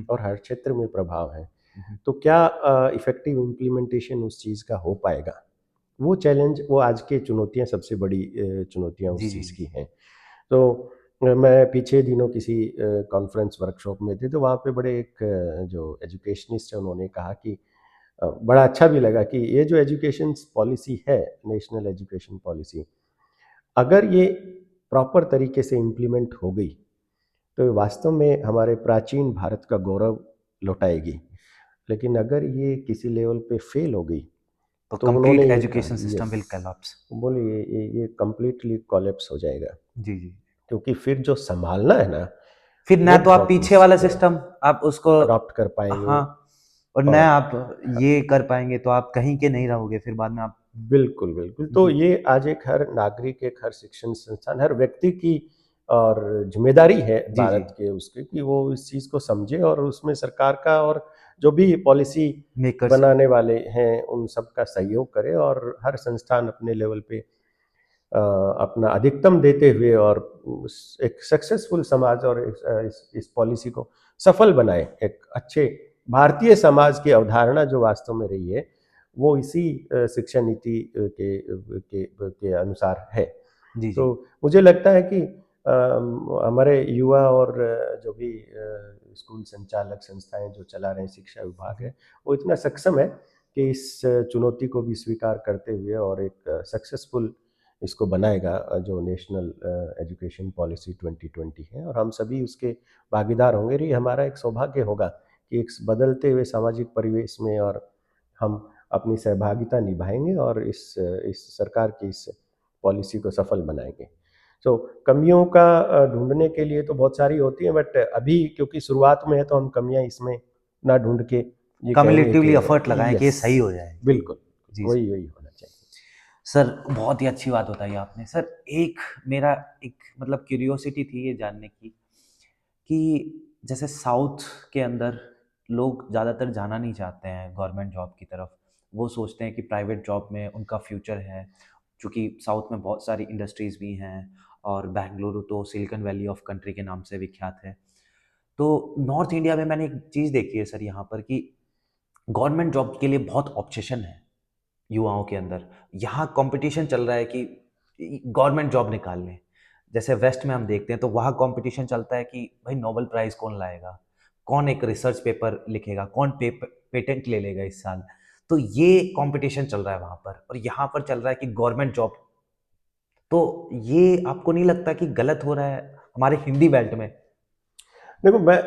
और हर क्षेत्र में प्रभाव है। तो क्या इफ़ेक्टिव इम्प्लीमेंटेशन उस चीज़ का हो पाएगा? वो चैलेंज, वो आज की चुनौतियाँ, सबसे बड़ी चुनौतियाँ जी उस जी चीज़ जी। की हैं। तो मैं पीछे दिनों किसी कॉन्फ्रेंस वर्कशॉप में थे, तो वहाँ पे बड़े एक जो एजुकेशनिस्ट हैं, उन्होंने कहा कि बड़ा अच्छा भी लगा कि ये जो एजुकेशन पॉलिसी है, नेशनल एजुकेशन पॉलिसी, अगर ये प्रॉपर तरीके से इम्प्लीमेंट हो गई, तो ये वास्तव में हमारे प्राचीन भारत का गौरव लौटाएगी। लेकिन अगर ये किसी लेवल पे फेल हो गई, तो तो कंप्लीट उन्होंने ये कहा, education system yes, will collapse. बोले ये कंप्लीटली कोलैप्स हो जाएगा, जी जी। क्योंकि फिर जो संभालना है ना, फिर ना वो तो आप बहुत पीछे वाला मुश्किल है। सिस्टम आप उसको, अडॉप्ट कर पाएंगे। हाँ, और न और आप ये कर पाएंगे तो आप कहीं के नहीं रहोगे फिर बाद में आप। बिल्कुल, बिल्कुल। तो जी ये आज एक हर नागरिक, एक हर शिक्षण संस्थान, हर व्यक्ति की और ज़िम्मेदारी है जी जी। भारत के उसकी, कि वो इस चीज़ को समझे और उसमें सरकार का और जो भी पॉलिसी मेकर्स। बनाने वाले हैं, उन सब का सहयोग करे और हर संस्थान अपने लेवल पे अपना अधिकतम देते हुए और एक सक्सेसफुल समाज और इस पॉलिसी को सफल बनाए। एक अच्छे भारतीय समाज की अवधारणा जो वास्तव में रही है, वो इसी शिक्षा नीति के अनुसार है। जी तो जी। मुझे लगता है कि हमारे युवा और जो भी स्कूल संचालक संस्थाएं जो चला रहे हैं, शिक्षा विभाग है, वो इतना सक्षम है कि इस चुनौती को भी स्वीकार करते हुए और एक सक्सेसफुल इसको बनाएगा, जो नेशनल एजुकेशन पॉलिसी 2020 है, और हम सभी उसके भागीदार होंगे। ये हमारा एक सौभाग्य होगा कि एक बदलते हुए सामाजिक परिवेश में और हम अपनी सहभागिता निभाएंगे और इस सरकार की इस पॉलिसी को सफल बनाएंगे। तो कमियों का ढूंढने के लिए तो बहुत सारी होती हैं, बट अभी क्योंकि शुरुआत में है, तो हम कमियां इसमें ना ढूंढ के ये कहेंगे कम्युलेटिवली एफर्ट लगाएं कि कि ये यस, सही हो जाए। जी बिल्कुल, जी सर। वही वही होना चाहिए। सर बहुत ही अच्छी बात बताई आपने सर। एक मेरा एक मतलब क्यूरियोसिटी थी ये जानने की कि जैसे साउथ के अंदर लोग ज़्यादातर जाना नहीं चाहते हैं गवर्नमेंट जॉब की तरफ। वो सोचते हैं कि प्राइवेट जॉब में उनका फ्यूचर है, क्योंकि साउथ में बहुत सारी इंडस्ट्रीज़ भी हैं और बेंगलुरु तो सिलिकॉन वैली ऑफ कंट्री के नाम से विख्यात है। तो नॉर्थ इंडिया में मैंने एक चीज़ देखी है सर यहाँ पर कि गवर्नमेंट जॉब के लिए बहुत ऑब्सेशन है युवाओं के अंदर। यहाँ कंपटीशन चल रहा है कि गवर्नमेंट जॉब निकाल लें। जैसे वेस्ट में हम देखते हैं तो वहाँ कंपटीशन चलता है कि भाई नोबेल प्राइज़ कौन लाएगा, कौन एक रिसर्च पेपर लिखेगा, कौन पेटेंट ले लेगा इस साल। तो ये कंपटीशन चल रहा है वहाँ पर, और यहाँ पर चल रहा है कि गवर्नमेंट जॉब। तो ये आपको नहीं लगता कि गलत हो रहा है हमारे हिंदी बेल्ट में? देखो, मैं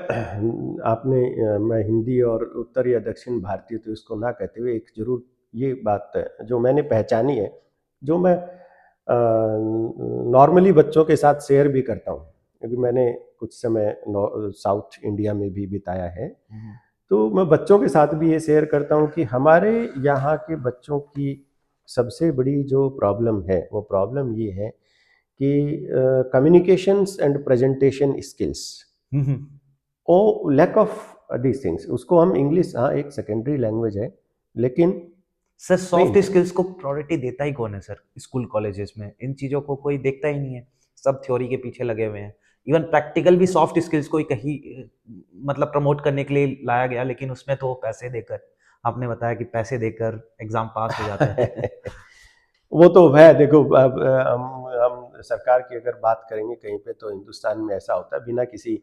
हिंदी और उत्तर या दक्षिण भारतीय तो इसको ना कहते हुए, एक जरूर ये बात है जो मैंने पहचानी है, जो मैं नॉर्मली बच्चों के साथ शेयर भी करता हूँ, क्योंकि मैंने कुछ समय साउथ इंडिया में भी बिताया है। हम्म। तो मैं बच्चों के साथ भी ये शेयर करता हूँ कि हमारे यहाँ के बच्चों की सबसे बड़ी जो प्रॉब्लम है, वो प्रॉब्लम ये है कि communications and presentation skills, hmm. Oh lack of these things. उसको हम इंग्लिश, हाँ, एक सेकेंडरी लैंग्वेज है, लेकिन सर मेन सॉफ्ट है। स्किल्स को प्रायोरिटी देता ही कौन है सर? स्कूल कॉलेजेस में इन चीज़ों को कोई देखता ही नहीं है। सब थ्योरी के पीछे लगे हुए हैं। इवन प्रैक्टिकल भी सॉफ्ट स्किल्स को ही कहीं मतलब प्रमोट करने के लिए लाया गया, लेकिन उसमें तो पैसे देकर, आपने बताया कि पैसे देकर एग्जाम पास हो जाते हैं। वो तो है। देखो, अब हम सरकार की अगर बात करेंगे कहीं पे, तो हिंदुस्तान में ऐसा होता है बिना किसी,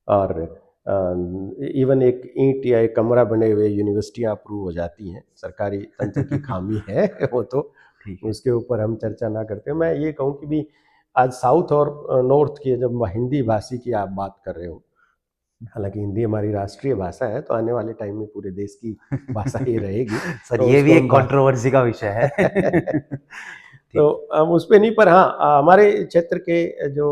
और इवन एक ईंट या एक कमरा बने हुए यूनिवर्सिटियां अप्रूव हो जाती हैं। सरकारी तंत्र की खामी है वो तो, ठीक है। उसके ऊपर हम चर्चा ना करते। मैं ये कहूँ कि भी आज साउथ और नॉर्थ की, जब हिंदी भाषी की आप बात कर रहे हो, हालांकि हिंदी हमारी राष्ट्रीय भाषा है, तो आने वाले टाइम में पूरे देश की भाषा ही रहेगी, सर तो ये भी उसको एक हम बात कंट्रोवर्सी का विषय है। तो ठीक। हम उस पे नहीं, पर हाँ, हमारे क्षेत्र के जो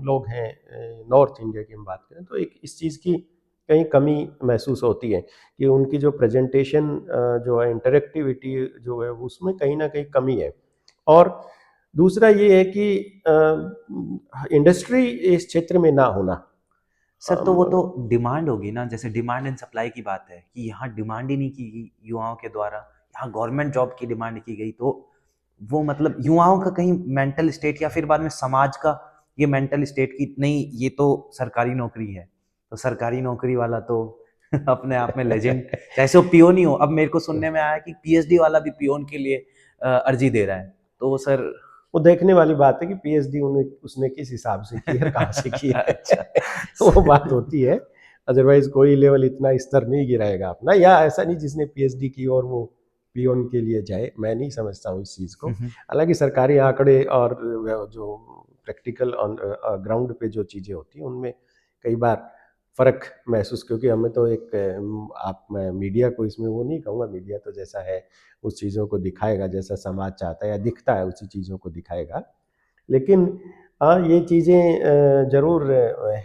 लोग हैं, नॉर्थ इंडिया की हम बात करें, तो एक इस चीज़ की कहीं कमी महसूस होती है कि उनकी जो प्रेजेंटेशन जो है, इंटरेक्टिविटी जो है, उसमें कहीं ना कहीं कमी है। और दूसरा ये है कि इंडस्ट्री इस क्षेत्र में ना होना। सर तो वो तो डिमांड होगी ना, जैसे डिमांड एंड सप्लाई की बात है कि यहाँ डिमांड ही नहीं की गई युवाओं के द्वारा, यहाँ गवर्नमेंट जॉब की डिमांड की गई। तो वो मतलब युवाओं का कहीं मेंटल स्टेट या फिर बाद में समाज का ये मेंटल स्टेट की नहीं, ये तो सरकारी नौकरी है, तो सरकारी नौकरी वाला तो अपने आप में लेजेंड, चाहे से वो पियोन ही हो। अब मेरे को सुनने में आया कि पीएचडी वाला भी पियोन के लिए अर्जी दे रहा है। तो सर वो देखने वाली बात है कि पीएचडी उसने किस हिसाब से की है और कहाँ से की है। अच्छा। वो बात होती है। अदरवाइज कोई लेवल इतना स्तर नहीं गिराएगा अपना, या ऐसा नहीं जिसने पीएचडी की और वो पियोन के लिए जाए, मैं नहीं समझता हूँ इस चीज़ को। हालांकि सरकारी आंकड़े और जो प्रैक्टिकल ऑन ग्राउंड पे जो चीज़ें होती हैं उनमें कई बार फ़र्क महसूस, क्योंकि हमें तो एक आप मैं मीडिया को इसमें वो नहीं कहूँगा, मीडिया तो जैसा है उस चीज़ों को दिखाएगा, जैसा समाज चाहता है या दिखता है उसी चीज़ों को दिखाएगा। लेकिन हाँ, ये चीज़ें ज़रूर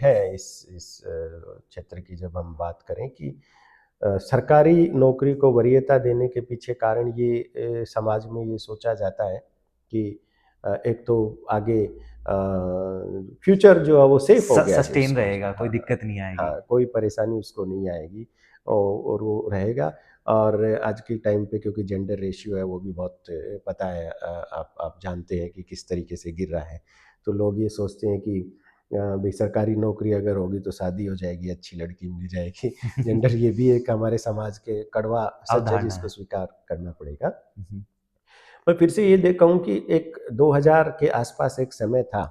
है इस क्षेत्र की, जब हम बात करें कि सरकारी नौकरी को वरीयता देने के पीछे कारण ये समाज में ये सोचा जाता है कि एक तो आगे फ्यूचर जो है वो सेफ हो गया है सस्टेन उसका। रहेगा, कोई हाँ, दिक्कत नहीं आएगी। हाँ, कोई परेशानी उसको नहीं आएगी और वो रहेगा। और आज के टाइम पे क्योंकि जेंडर रेशियो है वो भी बहुत पता है, आप जानते हैं कि किस तरीके से गिर रहा है। तो लोग ये सोचते हैं कि भाई सरकारी नौकरी अगर होगी तो शादी हो जाएगी, अच्छी लड़की मिल जाएगी। जेंडर ये भी एक हमारे समाज के कड़वा सच है अवधारणा जिसको है। स्वीकार करना पड़ेगा। हम्म, मैं फिर से ये कहूँ कि एक 2000 के आसपास एक समय था,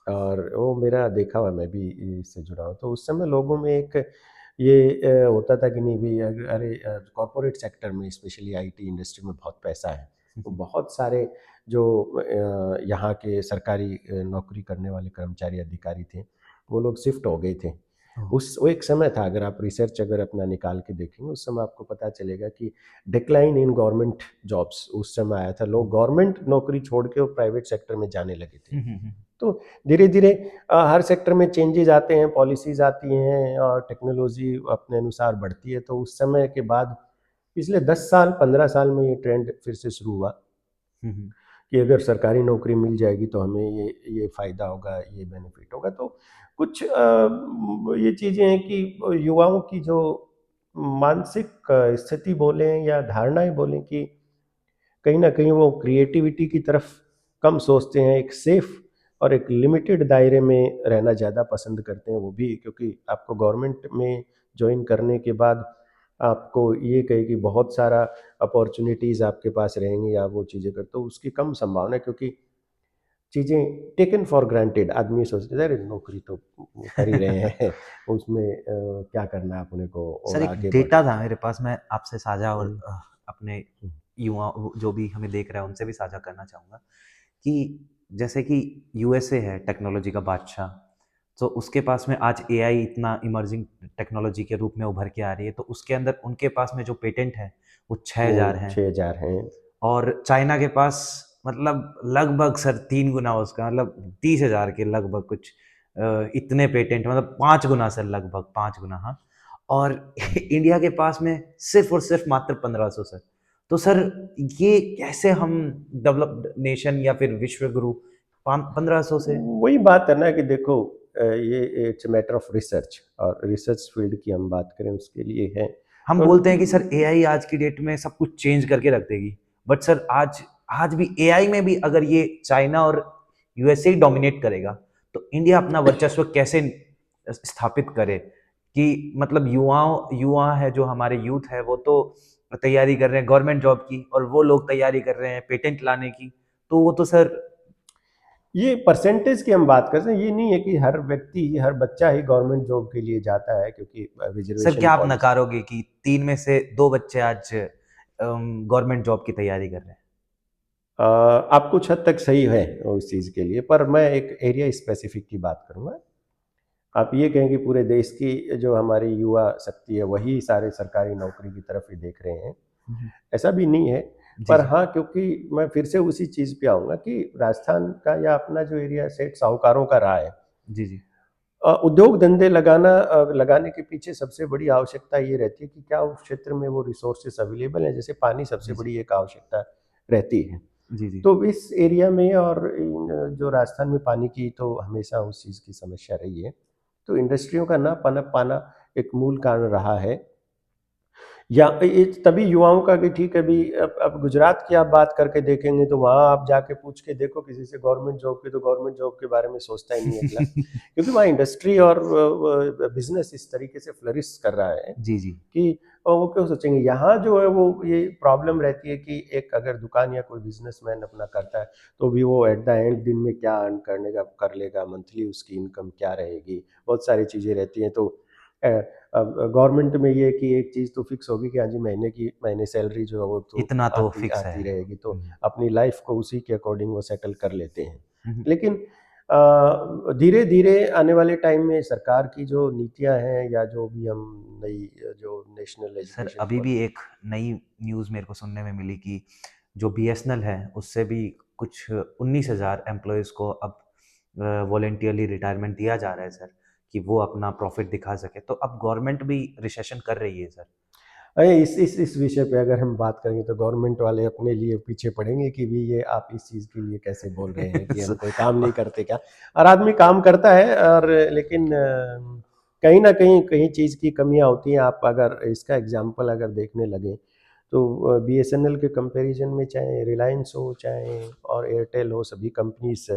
और वो मेरा देखा हुआ, मैं भी इससे जुड़ा हूँ। तो उस समय लोगों में एक ये होता था कि नहीं भाई, अरे कॉर्पोरेट सेक्टर में स्पेशली आईटी इंडस्ट्री में बहुत पैसा है। तो बहुत सारे जो यहाँ के सरकारी नौकरी करने वाले कर्मचारी अधिकारी थे, वो लोग शिफ्ट हो गए थे। ओह, उस वो एक समय था, अगर आप रिसर्च अगर अपना निकाल के देखेंगे उस समय आपको पता चलेगा कि डिक्लाइन इन गवर्नमेंट जॉब्स उस समय आया था। लोग गवर्नमेंट नौकरी छोड़ के और प्राइवेट सेक्टर में जाने लगे थे। तो धीरे-धीरे हर सेक्टर में चेंजेज़ आते हैं, पॉलिसीज़ आती हैं और टेक्नोलॉजी अपने अनुसार बढ़ती है। तो उस समय के बाद पिछले 10 साल, 15 साल में ये ट्रेंड फिर से शुरू हुआ कि अगर सरकारी नौकरी मिल जाएगी तो हमें ये फ़ायदा होगा, ये बेनिफिट होगा। तो कुछ ये चीज़ें हैं कि युवाओं की जो मानसिक स्थिति बोलें या धारणाएँ बोलें कि कहीं न कहीं वो क्रिएटिविटी की तरफ कम सोचते हैं, एक सेफ़ और एक लिमिटेड दायरे में रहना ज़्यादा पसंद करते हैं। वो भी क्योंकि आपको गवर्नमेंट में जॉइन करने के बाद आपको ये कहे कि बहुत सारा अपॉर्च्युनिटीज़ आपके पास रहेंगी, आप वो चीज़ें करते हो, उसकी कम संभावना है, क्योंकि चीज़ें टेकन फॉर ग्रांटेड, आदमी सोचते हैं अरे नौकरी तो वो कर ही रहे हैं, उसमें क्या करना है अपने को और सर एक आगे बढ़। डेटा था मेरे पास, मैं आपसे साझा और हुँ, अपने हुँ। युवा जो भी हमें देख रहा है उनसे भी साझा करना चाहूँगा कि जैसे कि यूएसए है टेक्नोलॉजी का बादशाह, तो उसके पास में आज एआई इतना इमर्जिंग टेक्नोलॉजी के रूप में उभर के आ रही है, तो उसके अंदर उनके पास में जो पेटेंट है वो वो 6000 हैं। 6000 हैं। और चाइना के पास मतलब लगभग सर 3 गुना उसका, मतलब 30,000 के लगभग कुछ इतने पेटेंट, मतलब 5 गुना सर, लगभग 5 गुना, हाँ। और इंडिया के पास में सिर्फ़ और सिर्फ़ मात्र 1500 सर। तो सर ये कैसे हम डेवलप्ड नेशन या फिर विश्व गुरु 1500 से। वही बात है ना कि देखो ये इट्स मैटर ऑफ रिसर्च, और रिसर्च फील्ड की हम बात करें उसके लिए है। हम तो बोलते हैं कि सर एआई आज की डेट में सब कुछ चेंज करके रख देगी, बट सर आज आज भी एआई में भी अगर ये चाइना और यूएसए ही डोमिनेट करेगा तो इंडिया अपना वर्चस्व कैसे स्थापित करे कि मतलब युवा है जो हमारे यूथ है वो तो तैयारी कर रहे हैं गवर्नमेंट जॉब की, और वो लोग तैयारी कर रहे हैं पेटेंट लाने की, तो वो तो सर। ये परसेंटेज की हम बात करते हैं, ये नहीं है कि हर व्यक्ति, हर बच्चा ही गवर्नमेंट जॉब के लिए जाता है, क्योंकि सर रिजर्वेशन क्या आप पॉलिसी। नकारोगे कि 3 में से 2 बच्चे आज गवर्नमेंट जॉब की तैयारी कर रहे हैं। आप कुछ हद तक सही है उस चीज़ के लिए, पर मैं एक एरिया स्पेसिफिक की बात करूँगा। आप ये कहें कि पूरे देश की जो हमारी युवा शक्ति है वही सारे सरकारी नौकरी की तरफ ही देख रहे हैं, हम्म, ऐसा भी नहीं है। जी पर जी हाँ, क्योंकि मैं फिर से उसी चीज़ पे आऊँगा कि राजस्थान का या अपना जो एरिया सेठ साहूकारों का रहा है। जी जी उद्योग धंधे लगाने के पीछे सबसे बड़ी आवश्यकता ये रहती है कि क्या उस क्षेत्र में वो रिसोर्सेस अवेलेबल हैं, जैसे पानी सबसे जी जी बड़ी एक आवश्यकता रहती है। जी जी तो इस एरिया में और इन जो राजस्थान में पानी की तो हमेशा उस चीज़ की समस्या रही है। तो इंडस्ट्रियों का ना पनप पाना एक मूल कारण रहा है। या तभी युवाओं का कि ठीक है अभी अब गुजरात की आप बात करके देखेंगे तो वहाँ आप जाके पूछ के देखो किसी से गवर्नमेंट जॉब की, तो गवर्नमेंट जॉब के बारे में सोचता ही नहीं है अगला, क्योंकि वहाँ इंडस्ट्री और बिजनेस इस तरीके से फ्लरिश कर रहा है जी जी कि वो क्यों सोचेंगे। यहाँ जो है वो ये प्रॉब्लम रहती है कि एक अगर दुकान या कोई बिजनेसमैन अपना करता है तो भी वो एट द एंड दिन में क्या अर्न करने का कर लेगा, मंथली उसकी इनकम क्या रहेगी, बहुत सारी चीज़ें रहती हैं। तो अब गवर्नमेंट में ये है कि एक चीज़ तो फिक्स होगी कि हाँ जी महीने सैलरी जो है वो तो इतना तो आती फिक्स है। आती रहेगी, तो हम्म, अपनी लाइफ को उसी के अकॉर्डिंग वो सेटल कर लेते हैं। हम्म। लेकिन धीरे धीरे आने वाले टाइम में सरकार की जो नीतियां हैं या जो भी हम नई जो नेशनल सर एजुकेशन अभी भी पॉलिसी। एक नई न्यूज़ मेरे को सुनने में मिली कि जो बीएसएनएल है उससे भी कुछ 19,000 एम्प्लॉयज़ को अब वॉलेंटियरली रिटायरमेंट दिया जा रहा है सर, कि वो अपना प्रॉफिट दिखा सके। तो अब गवर्नमेंट भी रिसेशन कर रही है सर। अरे इस विषय पे अगर हम बात करेंगे तो गवर्नमेंट वाले अपने लिए पीछे पड़ेंगे कि भी ये आप इस चीज़ के लिए कैसे बोल रहे हैं कि हम कोई काम नहीं करते क्या। और आदमी काम करता है, और लेकिन कहीं ना कहीं कहीं चीज़ की कमियां होती हैं। आप अगर इसका एग्जाम्पल अगर देखने लगे तो बीएसएनएल के कंपैरिजन में चाहे रिलायंस हो चाहे और एयरटेल हो, सभी कंपनीज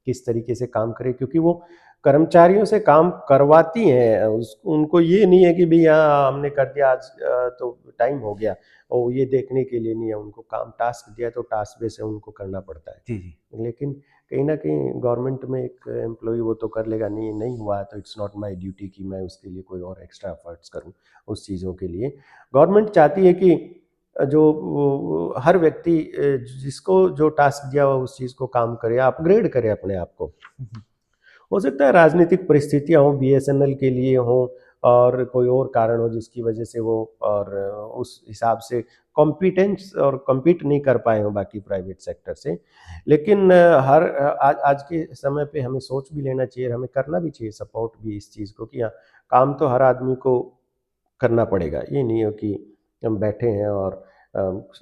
किस तरीके से काम करें, क्योंकि वो कर्मचारियों से काम करवाती हैं। उनको ये नहीं है कि भैया हमने कर दिया आज तो टाइम हो गया, और ये देखने के लिए नहीं है। उनको काम टास्क दिया तो टास्क बेस है, उनको करना पड़ता जी जी है। लेकिन कहीं ना कहीं गवर्नमेंट में एक एम्प्लॉय वो तो कर लेगा, नहीं नहीं हुआ तो इट्स नॉट माय ड्यूटी कि मैं उसके लिए कोई और एक्स्ट्रा एफर्ट्स करूं उस चीज़ों के लिए। गवर्नमेंट चाहती है कि जो हर व्यक्ति जिसको जो टास्क दिया हुआ उस चीज़ को काम करे, अपग्रेड करे अपने आप को। हो सकता है राजनीतिक परिस्थितियां हो बीएसएनएल के लिए हो, और कोई और कारण हो जिसकी वजह से वो और उस हिसाब से कॉम्पिटेंस और कम्पीट नहीं कर पाए हो बाकी प्राइवेट सेक्टर से। लेकिन आज के समय पे हमें सोच भी लेना चाहिए, हमें करना भी चाहिए सपोर्ट भी इस चीज़ को कि हाँ, काम तो हर आदमी को करना पड़ेगा। ये नहीं हो कि हम बैठे हैं और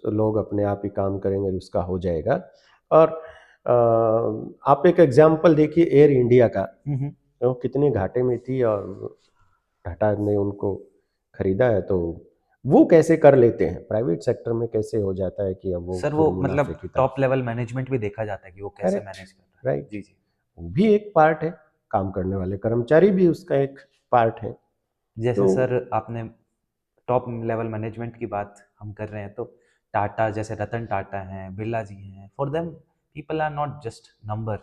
लोग अपने आप ही काम करेंगे और उसका हो जाएगा। और आप एक एग्जाम्पल देखिए एयर इंडिया का, हम्म। वो कितने घाटे में थी और टाटा ने उनको खरीदा है। तो वो कैसे कर लेते हैं, प्राइवेट सेक्टर में कैसे हो जाता है कि अब वो सर वो फिर मतलब मुनाफे की टॉप तरफ। लेवल मैनेजमेंट भी देखा जाता है कि वो कैसे करेक्ट, मैनेज कर रहा है। राइट। जी जी। वो भी एक पार्ट है, काम करने वाले कर्मचारी भी उसका एक पार्ट है। जैसे तो सर आपने टॉप लेवल मैनेजमेंट की बात हम कर रहे हैं, तो टाटा जैसे रतन टाटा हैं, बिरला जी हैं, for them people are not just number.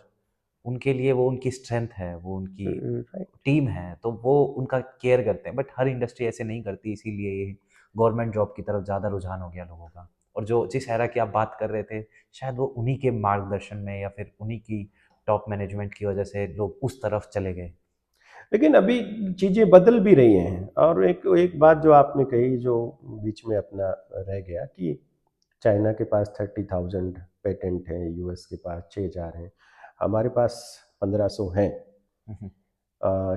उनके लिए वो उनकी स्ट्रेंथ है, वो उनकी राइट। टीम है, तो वो उनका केयर करते हैं। बट हर इंडस्ट्री ऐसे नहीं करती, इसीलिए ये गवर्नमेंट जॉब की तरफ ज़्यादा रुझान हो गया लोगों का। और जो जिस एरा की आप बात कर रहे थे, शायद वो उन्हीं के मार्गदर्शन में या फिर उन्हीं की टॉप मैनेजमेंट की वजह से लोग उस तरफ चले गए। लेकिन अभी चीज़ें बदल भी रही हैं। और एक एक बात जो आपने कही जो बीच में अपना रह गया कि चाइना के पास 30,000 पेटेंट हैं, यूएस के पास 6,000 हैं, हमारे पास 1,500 हैं। हम्म,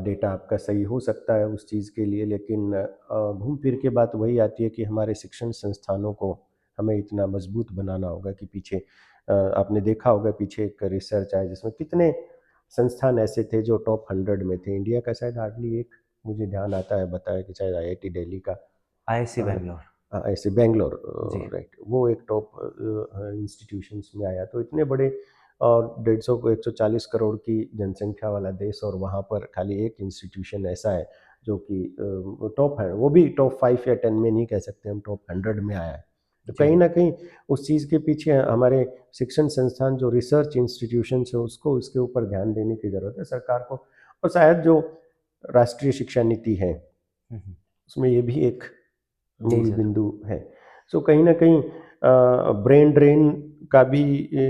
डेटा आपका सही हो सकता है उस चीज़ के लिए, लेकिन घूम फिर के बात वही आती है कि हमारे शिक्षण संस्थानों को हमें इतना मजबूत बनाना होगा कि पीछे आपने देखा होगा पीछे एक रिसर्च आया जिसमें कितने संस्थान ऐसे थे जो टॉप 100 में थे। इंडिया का शायद हार्डली एक मुझे ध्यान आता है बताया कि शायद आईआईटी दिल्ली का आईआईसी बैंगलोर। ऐसे बेंगलोर, जी। राइट, वो एक टॉप इंस्टीट्यूशंस में आया। तो इतने बड़े और 150 को 140 करोड़ की जनसंख्या वाला देश, और वहाँ पर खाली एक इंस्टीट्यूशन ऐसा है जो कि टॉप है, वो भी टॉप 5 या 10 में नहीं कह सकते हम, टॉप 100 में आया है। तो जी कहीं जी। ना कहीं उस चीज़ के पीछे हमारे शिक्षण संस्थान जो रिसर्च इंस्टीट्यूशन है उसको उसके ऊपर ध्यान देने की ज़रूरत है सरकार को। और शायद जो राष्ट्रीय शिक्षा नीति है हम्म, उसमें ये भी एक जी मूल सर। बिंदु है। सो कहीं न कहीं ब्रेन ड्रेन का भी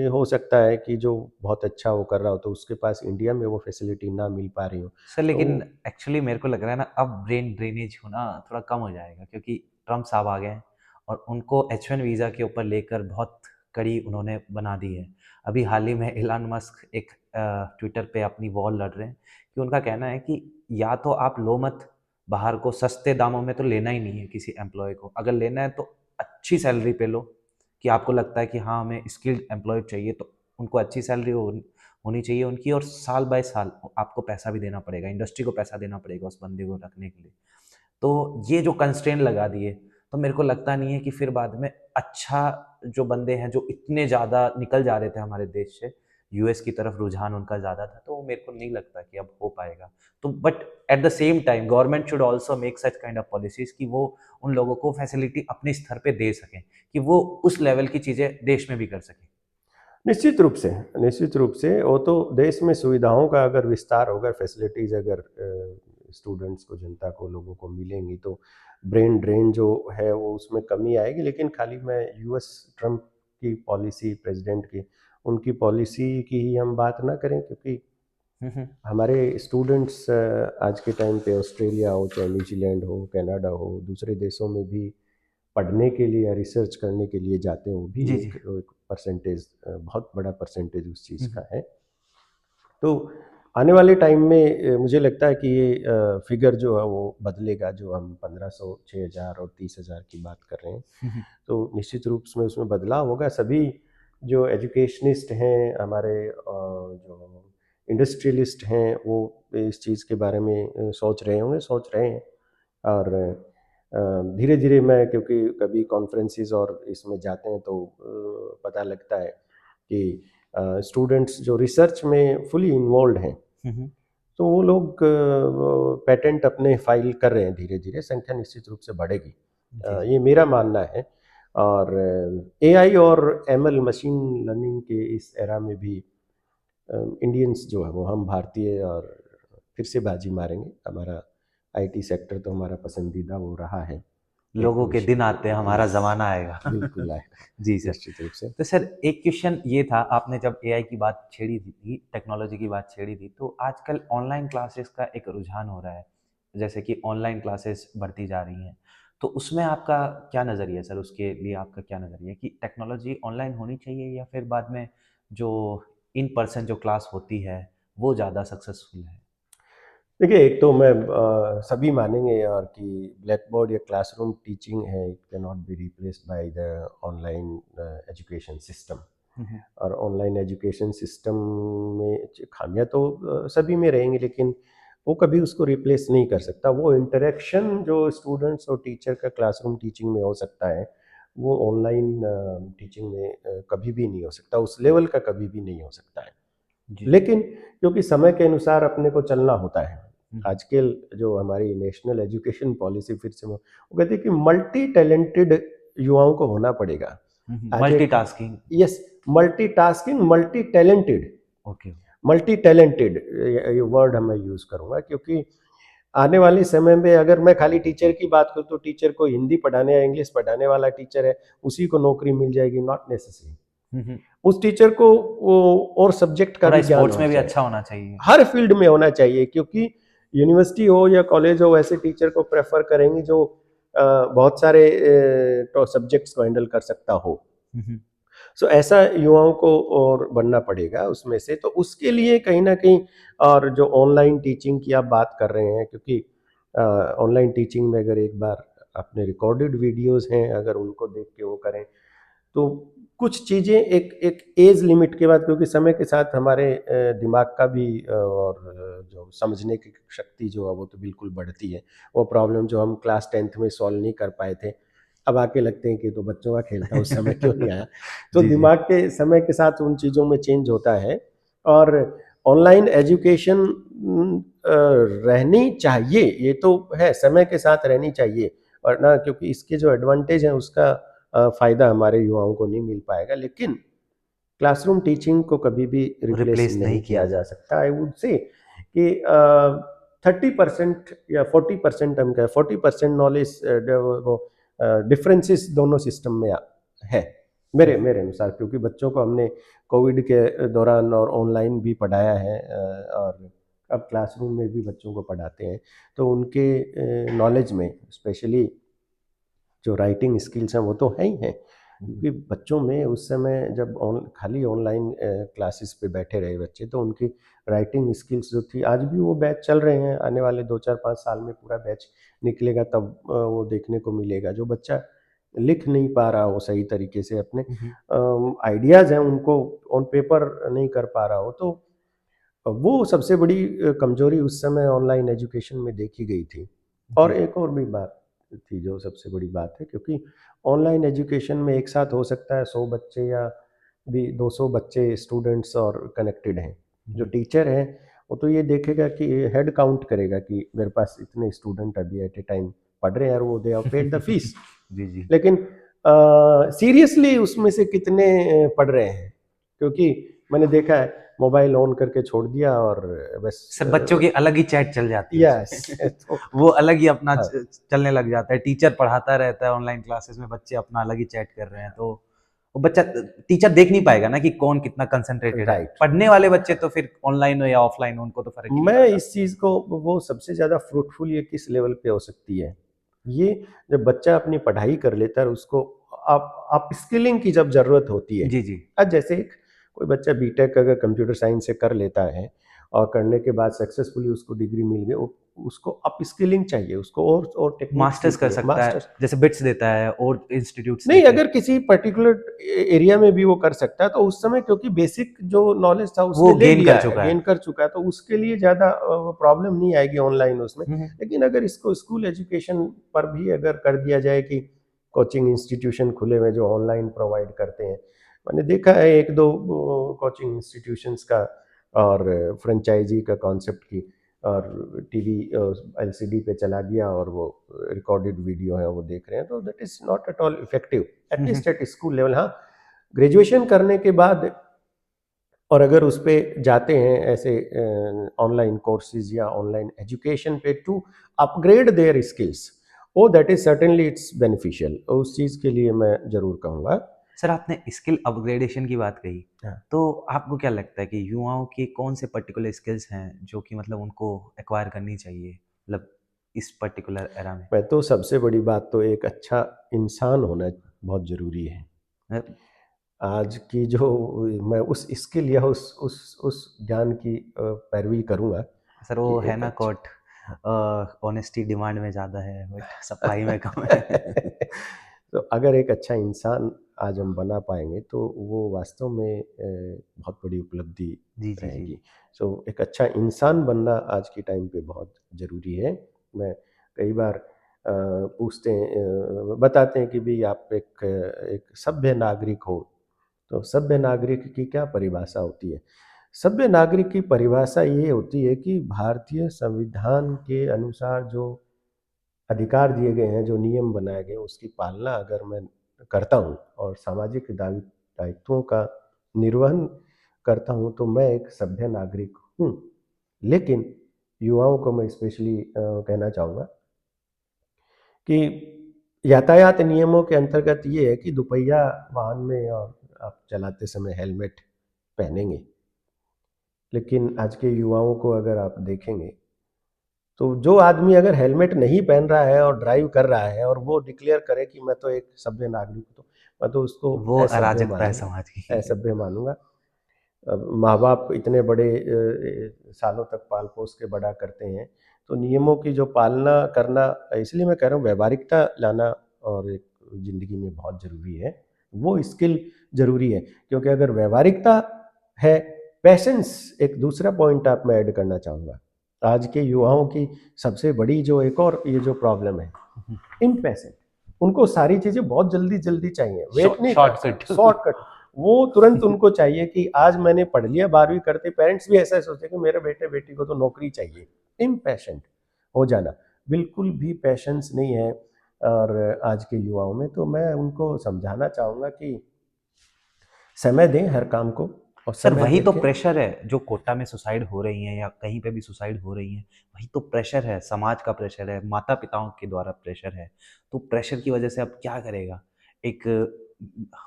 हो सकता है कि जो बहुत अच्छा वो कर रहा हो तो उसके पास इंडिया में वो फैसिलिटी ना मिल पा रही हो। सर तो लेकिन एक्चुअली मेरे को लग रहा है ना, अब ब्रेन ड्रेनेज होना थोड़ा कम हो जाएगा, क्योंकि ट्रम्प साहब आ गए हैं और उनको H1 वीज़ा के ऊपर लेकर बहुत कड़ी उन्होंने बना दी है। अभी हाल ही में इलान मस्क एक ट्विटर पे अपनी वॉल लड़ रहे हैं कि उनका कहना है कि या तो आप लो मत, बाहर को सस्ते दामों में तो लेना ही नहीं है किसी एम्प्लॉय को। अगर लेना है तो अच्छी सैलरी पे लो, कि आपको लगता है कि हाँ हमें स्किल्ड एम्प्लॉय चाहिए, तो उनको अच्छी सैलरी होनी चाहिए उनकी, और साल बाय साल आपको पैसा भी देना पड़ेगा, इंडस्ट्री को पैसा देना पड़ेगा उस बंदे को रखने के लिए। तो ये जो कंस्ट्रेंट लगा दिए, तो मेरे को लगता नहीं है कि फिर बाद में अच्छा जो बंदे हैं जो इतने ज़्यादा निकल जा रहे थे हमारे देश से, यूएस की तरफ रुझान उनका ज़्यादा था, तो मेरे को नहीं लगता कि अब हो पाएगा। तो but at the same time government should also make such kind of policies कि वो उन लोगों को फैसिलिटी अपने स्तर पे दे सकें, कि वो उस लेवल की चीज़ें देश में भी कर सकें। निश्चित रूप से, निश्चित रूप से वो तो देश में सुविधाओं का अगर विस्तार होगा, फैसिलिटीज़ अगर स्टूडेंट्स को, जनता को, लोगों को मिलेंगी तो ब्रेन ड्रेन जो है वो उसमें कमी आएगी। लेकिन खाली मैं यूएस ट्रम्प की पॉलिसी, प्रेसिडेंट की, उनकी पॉलिसी की ही हम बात ना करें, क्योंकि हमारे स्टूडेंट्स आज के टाइम पे ऑस्ट्रेलिया हो, चाहे न्यूजीलैंड हो, कनाडा हो, दूसरे देशों में भी पढ़ने के लिए या रिसर्च करने के लिए जाते हैं। वो भी जी, जी। एक परसेंटेज, बहुत बड़ा परसेंटेज उस चीज़ हुँ, हुँ। का है। तो आने वाले टाइम में मुझे लगता है कि ये फिगर जो है वो बदलेगा। जो हम 1500, 6000 और 30,000 की बात कर रहे हैं, हुँ, हुँ। तो निश्चित रूप से उसमें बदलाव होगा। सभी जो एजुकेशनिस्ट हैं हमारे, जो इंडस्ट्रियलिस्ट हैं, वो इस चीज़ के बारे में सोच रहे होंगे, सोच रहे हैं। और धीरे धीरे मैं, क्योंकि कभी कॉन्फ्रेंसेस और इसमें जाते हैं तो पता लगता है कि स्टूडेंट्स जो रिसर्च में फुली इन्वॉल्व हैं, हुँ, हुँ। तो वो लोग पेटेंट अपने फाइल कर रहे हैं। धीरे धीरे संख्या निश्चित रूप से बढ़ेगी, जी, जी। ये मेरा मानना है। और एआई और एमएल, मशीन लर्निंग के इस एरा में भी इंडियंस जो है वो, हम भारतीय, और फिर से बाजी मारेंगे। हमारा आईटी सेक्टर तो हमारा पसंदीदा वो रहा है, एक लोगों के विषय। दिन आते हैं, हमारा यस, ज़माना आएगा। बिल्कुल आएगा, जी सर। निश्चित रूप से। तो सर एक क्वेश्चन ये था, आपने जब एआई की बात छेड़ी थी, टेक्नोलॉजी की बात छेड़ी थी, तो आजकल ऑनलाइन क्लासेस का एक रुझान हो रहा है। जैसे कि ऑनलाइन क्लासेस बढ़ती जा रही हैं। तो उसमें आपका क्या नज़रिया है सर? उसके लिए आपका क्या नज़रिया है कि टेक्नोलॉजी ऑनलाइन होनी चाहिए या फिर बाद में जो इन पर्सन जो क्लास होती है, वो ज़्यादा सक्सेसफुल है? देखिए, एक तो मैं सभी मानेंगे और कि ब्लैक बोर्ड या क्लासरूम टीचिंग है, it can not be replaced by the online education system. हुँ, हुँ। और ऑनलाइन एजुकेशन सिस्टम में खामियां तो सभी में रहेंगी, लेकिन वो कभी उसको रिप्लेस नहीं कर सकता। वो इंटरेक्शन जो स्टूडेंट्स और टीचर का क्लासरूम टीचिंग में हो सकता है, वो ऑनलाइन टीचिंग में कभी भी नहीं हो सकता, उस लेवल का कभी भी नहीं हो सकता है। जी, जी। लेकिन क्योंकि समय के अनुसार अपने को चलना होता है, हुँ, हुँ। आजकल जो हमारी नेशनल एजुकेशन पॉलिसी, फिर से वो कहती है कि मल्टी टैलेंटेड युवाओं को होना पड़ेगा। हुँ, हुँ। आज एक, multitasking. Yes, multitasking, multi talented, okay. Multi talented, ये वर्ड मैं यूज़ करूँगा, क्योंकि आने वाले समय में अगर मैं खाली टीचर की बात करूँ तो टीचर को हिंदी पढ़ाने या इंग्लिश पढ़ाने वाला टीचर है, उसी को नौकरी मिल जाएगी, नॉट नेसेसरी। हुँ, हुँ। उस टीचर को वो और सब्जेक्ट का थोड़ा भी ज्ञान स्पोर्ट्स होना में भी चाहिए, अच्छा होना चाहिए। हर फील्ड में होना चाहिए, क्योंकि यूनिवर्सिटी हो या कॉलेज हो, ऐसे टीचर को प्रेफर करेंगे जो बहुत सारे तो सब्जेक्ट्स को हैंडल कर सकता हो। हुँ, हुँ। सो ऐसा युवाओं को और बनना पड़ेगा उसमें से। तो उसके लिए कहीं न कहीं, और जो ऑनलाइन टीचिंग की आप बात कर रहे हैं, क्योंकि ऑनलाइन टीचिंग में अगर एक बार अपने रिकॉर्डेड वीडियोज़ हैं, अगर उनको देख के वो करें, तो कुछ चीज़ें एक एक एज लिमिट के बाद, क्योंकि समय के साथ हमारे दिमाग का भी और जो समझने की शक्ति जो है वो तो बिल्कुल बढ़ती है। वो प्रॉब्लम जो हम क्लास 10th में सॉल्व नहीं कर पाए थे, अब आके लगते हैं कि तो बच्चों का खेल था, उस समय क्यों नहीं आया। तो जी, जी। दिमाग के समय के साथ उन चीज़ों में चेंज होता है। और ऑनलाइन एजुकेशन रहनी चाहिए, ये तो है, समय के साथ रहनी चाहिए, वरना क्योंकि इसके जो एडवांटेज हैं उसका फ़ायदा हमारे युवाओं को नहीं मिल पाएगा। लेकिन क्लासरूम टीचिंग को कभी भी रिप्लेस रिप्लेस नहीं नहीं किया किया जा जा सकता। आई वुड से कि 30% या 40%, हम कहें 40% नॉलेज, वो डिफरेंसेस दोनों सिस्टम में है, मेरे सकता। मेरे अनुसार, क्योंकि बच्चों को हमने कोविड के दौरान और ऑनलाइन भी पढ़ाया है, और अब क्लासरूम में भी बच्चों को पढ़ाते हैं। तो उनके नॉलेज में स्पेशली जो राइटिंग स्किल्स हैं वो तो है ही हैं, हुँ, हुँ। क्योंकि बच्चों में उस समय जब खाली ऑनलाइन क्लासेस पे बैठे रहे बच्चे, तो उनकी राइटिंग स्किल्स जो थी, आज भी वो बैच चल रहे हैं, आने वाले 2 4 5 साल में पूरा बैच निकलेगा, तब वो देखने को मिलेगा। जो बच्चा लिख नहीं पा रहा हो सही तरीके से, अपने हुँ, हुँ। आइडियाज़ हैं उनको ऑन पेपर नहीं कर पा रहा हो, तो वो सबसे बड़ी कमजोरी उस समय ऑनलाइन एजुकेशन में देखी गई थी। जी, और जी। एक और भी बात, थी जो सबसे बड़ी बात है, क्योंकि ऑनलाइन एजुकेशन में एक साथ हो सकता है 100 बच्चे या भी 200 बच्चे स्टूडेंट्स और कनेक्टेड हैं। जो टीचर है वो तो ये देखेगा कि हेड काउंट करेगा कि मेरे पास इतने स्टूडेंट अभी एट ए टाइम पढ़ रहे हैं और वो they have paid the fees. जी जी। लेकिन सीरियसली उसमें से कितने पढ़ रहे हैं, क्योंकि मैंने देखा है मोबाइल ऑन करके छोड़ दिया और बस सर बच्चों की अलग ही चैट चल जाती है यस उसमें। तो वो अलग ही अपना हाँ चलने लग जाता है, टीचर पढ़ाता रहता है ऑनलाइन क्लासेस में, बच्चे अपना अलग ही चैट कर रहे हैं, तो वो बच्चा, टीचर देख नहीं पाएगा ना कि कौन कितना कंसंट्रेटेड है। राइट। पढ़ने वाले बच्चे तो फिर ऑनलाइन हो या ऑफलाइन हो उनको तो फर्क ही नहीं मैं पड़ता। इस चीज़ को, वो सबसे ज़्यादा फ्रूटफुल ये किस लेवल पे हो सकती है, ये जब बच्चा अपनी पढ़ाई कर लेता है और उसको आप स्किलिंग की जब ज़रूरत होती है। जी जी। आज जैसे एक कोई बच्चा बीटेक अगर कंप्यूटर साइंस से कर लेता है और करने के बाद सक्सेसफुली उसको डिग्री मिल गई, उसको अप स्किलिंग चाहिए, उसको और टेक्निक मास्टर्स कर सीखनी है, सकता है, मास्टर्स। जैसे बिट्स देता है और इंस्टीट्यूट्स नहीं, देते हैं, अगर किसी पर्टिकुलर एरिया में भी वो कर सकता है तो उस समय क्योंकि बेसिक जो नॉलेज था वो उसने ले गेन कर लिया है, चुका है। गेन कर चुका है, तो उसके लिए ज़्यादा प्रॉब्लम नहीं आएगी ऑनलाइन उसमें। हम्म। लेकिन अगर इसको स्कूल एजुकेशन पर भी अगर कर दिया जाए कि कोचिंग इंस्टीट्यूशन खुले हुए जो ऑनलाइन प्रोवाइड करते हैं, मैंने देखा है एक दो कोचिंग इंस्टीट्यूशंस का और फ्रेंचाइजी का कॉन्सेप्ट की, और टीवी एलसीडी पे चला दिया और वो रिकॉर्डेड वीडियो है वो देख रहे हैं, तो that is not at all effective at least at school level. हाँ, ग्रेजुएशन करने के बाद और अगर उस पे जाते हैं ऐसे ऑनलाइन कोर्सेज या ऑनलाइन एजुकेशन पे to upgrade their skills, oh that is certainly it's beneficial, उस चीज़ के लिए मैं ज़रूर कहूँगा। सर आपने स्किल अपग्रेडेशन की बात कही, हाँ, तो आपको क्या लगता है कि युवाओं के कौन से पर्टिकुलर स्किल्स हैं जो कि मतलब उनको एक्वायर करनी चाहिए, मतलब इस पर्टिकुलर एरा में? मैं तो सबसे बड़ी बात तो एक अच्छा इंसान होना बहुत ज़रूरी है। अ, आज की जो मैं उस स्किल या उस ज्ञान की पैरवी करूँगा सर वो कि है एक ना अच्छा कोट, ऑनेस्टी डिमांड में ज़्यादा है बट सप्लाई में कम है। तो अगर एक अच्छा इंसान आज हम बना पाएंगे तो वो वास्तव में बहुत बड़ी उपलब्धि जी जी जी। रहेगी। सो एक अच्छा इंसान बनना आज के टाइम पे बहुत ज़रूरी है। मैं कई बार पूछते हैं, बताते हैं कि भाई आप एक सभ्य नागरिक हो, तो सभ्य नागरिक की क्या परिभाषा होती है? सभ्य नागरिक की परिभाषा ये होती है कि भारतीय संविधान के अनुसार जो अधिकार दिए गए हैं, जो नियम बनाए गए हैं, उसकी पालना अगर मैं करता हूँ और सामाजिक दायित्वों का निर्वहन करता हूँ तो मैं एक सभ्य नागरिक हूँ। लेकिन युवाओं को मैं स्पेशली कहना चाहूँगा कि यातायात नियमों के अंतर्गत ये है कि दुपहिया वाहन में और आप चलाते समय हेलमेट पहनेंगे। लेकिन आज के युवाओं को अगर आप देखेंगे तो जो आदमी अगर हेलमेट नहीं पहन रहा है और ड्राइव कर रहा है और वो डिक्लेयर करे कि मैं तो एक सभ्य नागरिक हूँ, तो मैं तो उसको वो असभ्य अराजकता है मानूंगा, समाज की। असभ्य मानूंगा। अब माँ बाप इतने बड़े सालों तक पाल पोस के बड़ा करते हैं, तो नियमों की जो पालना करना, इसलिए मैं कह रहा हूँ व्यवहारिकता लाना और एक ज़िंदगी में बहुत ज़रूरी है, वो स्किल ज़रूरी है। क्योंकि अगर व्यवहारिकता है, पैशंस एक दूसरा पॉइंट आप मैं ऐड करना चाहूँगा। आज के युवाओं की सबसे बड़ी जो एक और ये जो प्रॉब्लम है, इम्पेशेंट, उनको सारी चीज़ें बहुत जल्दी-जल्दी चाहिए, वेट नहीं करता, शॉर्टकट। शॉर्टकट। वो तुरंत उनको चाहिए कि आज मैंने पढ़ लिया, 12वीं करते पेरेंट्स भी ऐसा सोचते कि मेरे बेटे-बेटी को तो नौकरी चाहिए। इम्पेशेंट हो जाना, बिल्कुल भी पैशंस नहीं है और आज के युवाओं में। तो मैं उनको समझाना चाहूँगा कि समय दें हर काम को और सर समय वही तो देके प्रेशर है जो कोटा में सुसाइड हो रही हैं या कहीं पे भी सुसाइड हो रही हैं, वही तो प्रेशर है, समाज का प्रेशर है, माता पिताओं के द्वारा प्रेशर है। तो प्रेशर की वजह से अब क्या करेगा? एक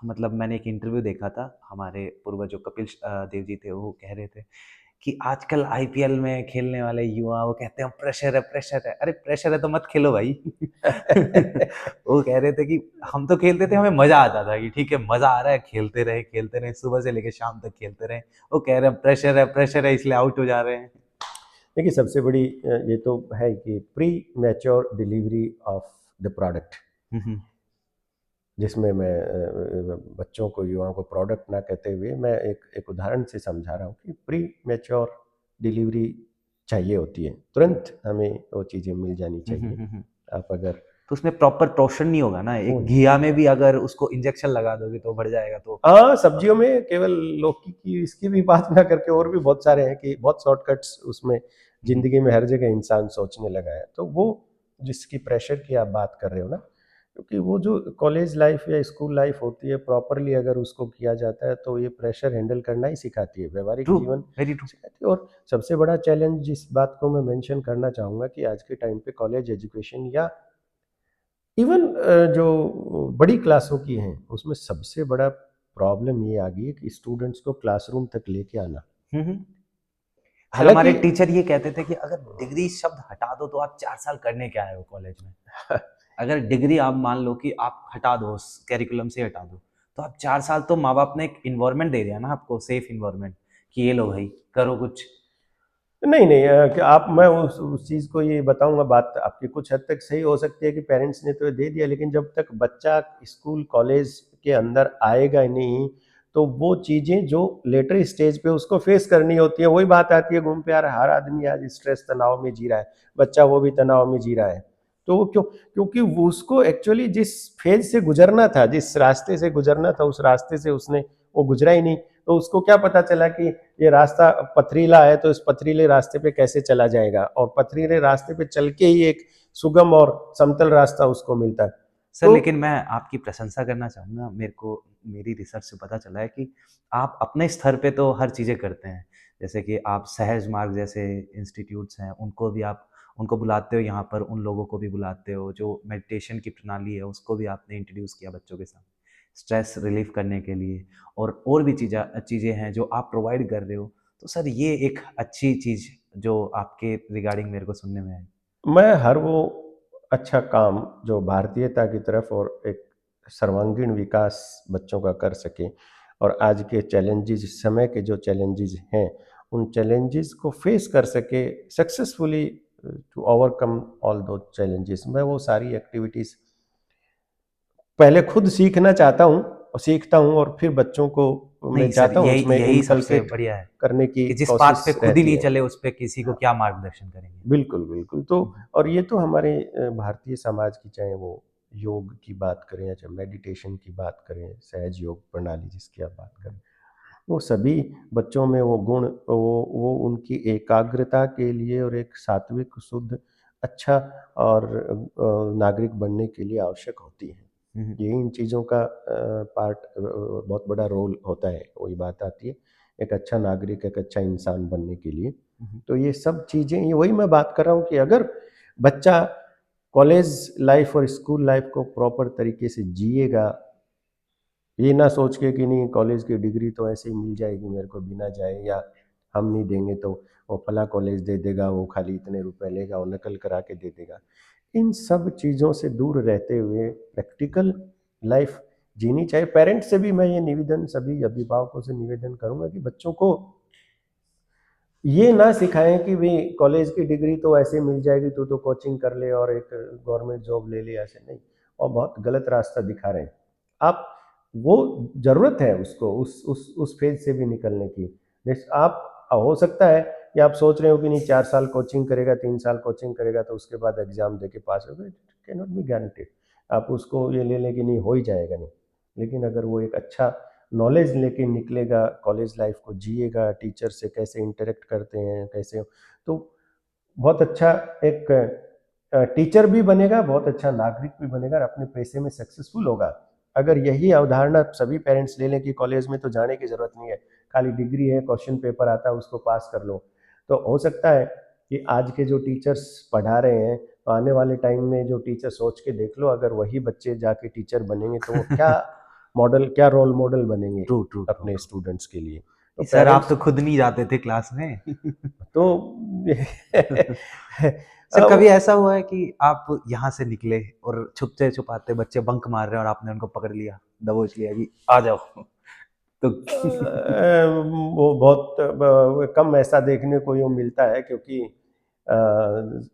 मतलब मैंने एक इंटरव्यू देखा था, हमारे पूर्वज जो कपिल देव जी थे वो कह रहे थे कि आजकल आईपीएल में खेलने वाले युवा वो कहते हैं प्रेशर है, प्रेशर है। अरे प्रेशर है तो मत खेलो भाई। वो कह रहे थे कि हम तो खेलते थे, हमें मजा आता था कि ठीक है मजा आ रहा है, खेलते रहे सुबह से लेकर शाम तक खेलते रहे। वो कह रहे हैं प्रेशर है इसलिए आउट हो जा रहे हैं। देखिए सबसे बड़ी ये तो है कि premature delivery of the product, hmm. जिसमें मैं बच्चों को, युवाओं को प्रोडक्ट ना कहते हुए मैं एक उदाहरण से समझा रहा हूँ कि प्री मैच्योर डिलीवरी चाहिए होती है, तुरंत हमें वो चीज़ें मिल जानी चाहिए। आप अगर तो उसमें प्रॉपर पोर्शन नहीं होगा ना। एक घिया में भी अगर उसको इंजेक्शन लगा दोगे तो बढ़ जाएगा। तो हाँ, सब्जियों में केवल लौकी की इसकी भी बात ना करके और भी बहुत सारे हैं कि बहुत शॉर्टकट्स उसमें जिंदगी में हर जगह इंसान सोचने लगा है। तो वो जिसकी प्रेशर की आप बात कर रहे हो ना, क्योंकि वो जो कॉलेज लाइफ या स्कूल लाइफ होती है प्रॉपरली अगर उसको किया जाता है तो ये प्रेशर हैंडल करना ही सिखाती है, व्यवहारिक ट्रू, जीवन वेरी ट्रू। सिखाती है। और सबसे बड़ा चैलेंज जिस बात को मैं मेंशन करना चाहूँगा कि आज के टाइम पे कॉलेज एजुकेशन या इवन जो बड़ी क्लासों की हैं उसमें सबसे बड़ा प्रॉब्लम ये आ गई है कि स्टूडेंट्स को क्लासरूम तक लेके आना। हम्म। सर हमारे हालांकि टीचर ये कहते थे कि अगर डिग्री शब्द हटा दो तो आप 4 साल करने क्या आए हो कॉलेज में। अगर डिग्री आप मान लो कि आप हटा दो, कैरिकुलम से हटा दो, तो आप 4 साल तो माँ बाप ने एक इन्वायरमेंट दे दिया ना आपको, सेफ इन्वायरमेंट, कि ये लो भाई करो कुछ। नहीं नहीं कि आप मैं उस चीज़ को ये बताऊंगा, बात आपकी कुछ हद तक सही हो सकती है कि पेरेंट्स ने तो ये दे दिया, लेकिन जब तक बच्चा स्कूल कॉलेज के अंदर आएगा ही नहीं तो वो चीज़ें जो लेटर स्टेज पे उसको फेस करनी होती है, वही बात आती है घूम पे यार, हर आदमी आज स्ट्रेस तनाव में जी रहा है, बच्चा वो भी तनाव में जी रहा है। तो वो क्यों? क्योंकि वो उसको एक्चुअली जिस फेज से गुजरना था, जिस रास्ते से गुजरना था, उस रास्ते से उसने वो गुजरा ही नहीं। तो उसको क्या पता चला कि ये रास्ता पथरीला है तो इस पथरीले रास्ते पे कैसे चला जाएगा, और पथरीले रास्ते पे चल के ही एक सुगम और समतल रास्ता उसको मिलता है। सर तो लेकिन मैं आपकी प्रशंसा करना चाहूँगा। मेरे को मेरी रिसर्च से पता चला है कि आप अपने स्तर पे तो हर चीज़ें करते हैं। जैसे कि आप सहज मार्ग जैसे इंस्टीट्यूट्स हैं, उनको भी आप उनको बुलाते हो यहाँ पर, उन लोगों को भी बुलाते हो। जो मेडिटेशन की प्रणाली है उसको भी आपने इंट्रोड्यूस किया बच्चों के साथ, स्ट्रेस रिलीफ करने के लिए। और भी चीज़ें हैं जो आप प्रोवाइड कर रहे हो। तो सर ये एक अच्छी चीज़ जो आपके रिगार्डिंग मेरे को सुनने में आई। मैं हर वो अच्छा काम जो भारतीयता की तरफ और एक सर्वांगीण विकास बच्चों का कर सके, और आज के चैलेंजेस, समय के जो चैलेंजेस हैं उन चैलेंजेस को फेस कर सके सक्सेसफुली, टू ओवरकम ऑल दो चैलेंजेस, मैं वो सारी एक्टिविटीज़ पहले खुद सीखना चाहता हूँ और सीखता हूँ, और फिर बच्चों को मैं नहीं सर, चाहता हूँ यही उसमें यही सबसे इनकलकेट बढ़िया है करने की कि जिस पाथ पे कोशिश खुद ही रहती नहीं है। चले उस पे किसी को क्या मार्गदर्शन करेंगे। बिल्कुल बिल्कुल। तो हम्म, और ये तो हमारे भारतीय समाज की, चाहे वो योग की बात करें या चाहे मेडिटेशन की बात करें, सहज योग प्रणाली जिसकी आप बात करें, वो सभी बच्चों में वो गुण, वो उनकी एकाग्रता के लिए और एक सात्विक शुद्ध अच्छा और नागरिक बनने के लिए आवश्यक होती है। हम्म, ये इन चीज़ों का पार्ट बहुत बड़ा रोल होता है, वही बात आती है एक अच्छा नागरिक, एक अच्छा इंसान बनने के लिए। हम्म, तो ये सब चीज़ें, ये वही मैं बात कर रहा हूँ कि अगर बच्चा कॉलेज लाइफ और स्कूल लाइफ को प्रॉपर तरीके से जिएगा, ये ना सोच के कि नहीं कॉलेज की डिग्री तो ऐसे ही मिल जाएगी मेरे को बिना जाए, या हम नहीं देंगे तो वो फला कॉलेज दे देगा, वो खाली इतने रुपए लेगा, वो नकल करा के दे देगा। इन सब चीज़ों से दूर रहते हुए प्रैक्टिकल लाइफ जीनी चाहिए। पेरेंट्स से भी मैं ये निवेदन, सभी अभिभावकों से निवेदन करूंगा कि बच्चों को ये ना सिखाएं कि भाई कॉलेज की डिग्री तो ऐसे मिल जाएगी, तू तो कोचिंग कर ले और एक गवर्नमेंट जॉब ले ले, ऐसे नहीं। और बहुत गलत रास्ता दिखा रहे हैं आप। वो जरूरत है उसको उस फेज से भी निकलने की। जैसे आप, हो सकता है कि आप सोच रहे हो कि नहीं 4 साल कोचिंग करेगा, 3 साल कोचिंग करेगा तो उसके बाद एग्जाम दे के पास हो गए, कैन नॉट बी गारंटेड। आप उसको ये ले लें कि नहीं हो ही जाएगा, नहीं। लेकिन अगर वो एक अच्छा नॉलेज लेके निकलेगा, कॉलेज लाइफ को जिएगा, टीचर से कैसे इंटरेक्ट करते हैं, कैसे, तो बहुत अच्छा एक टीचर भी बनेगा, बहुत अच्छा नागरिक भी बनेगा और अपने पैसे में सक्सेसफुल होगा। अगर यही अवधारणा सभी पेरेंट्स ले लें कि कॉलेज में तो जाने की ज़रूरत नहीं है, खाली डिग्री है, क्वेश्चन पेपर आता है, उसको पास कर लो, तो हो सकता है कि आज के जो टीचर्स पढ़ा रहे हैं, तो आने वाले टाइम में जो टीचर, सोच के देख लो, अगर वही बच्चे जाके टीचर बनेंगे तो वो क्या मॉडल, क्या रोल मॉडल बनेंगे ट्रू ट्रू ट्रू अपने ट्रू। स्टूडेंट्स के लिए। तो सर आप पेरेंट्स तो खुद नहीं जाते थे क्लास में। तो सर कभी अब, ऐसा हुआ है कि आप यहाँ से निकले और छुपते छुपाते बच्चे बंक मार रहे हैं और आपने उनको पकड़ लिया, दबोच लिया कि आ जाओ। तो वो बहुत कम ऐसा देखने को यूँ मिलता है, क्योंकि अ,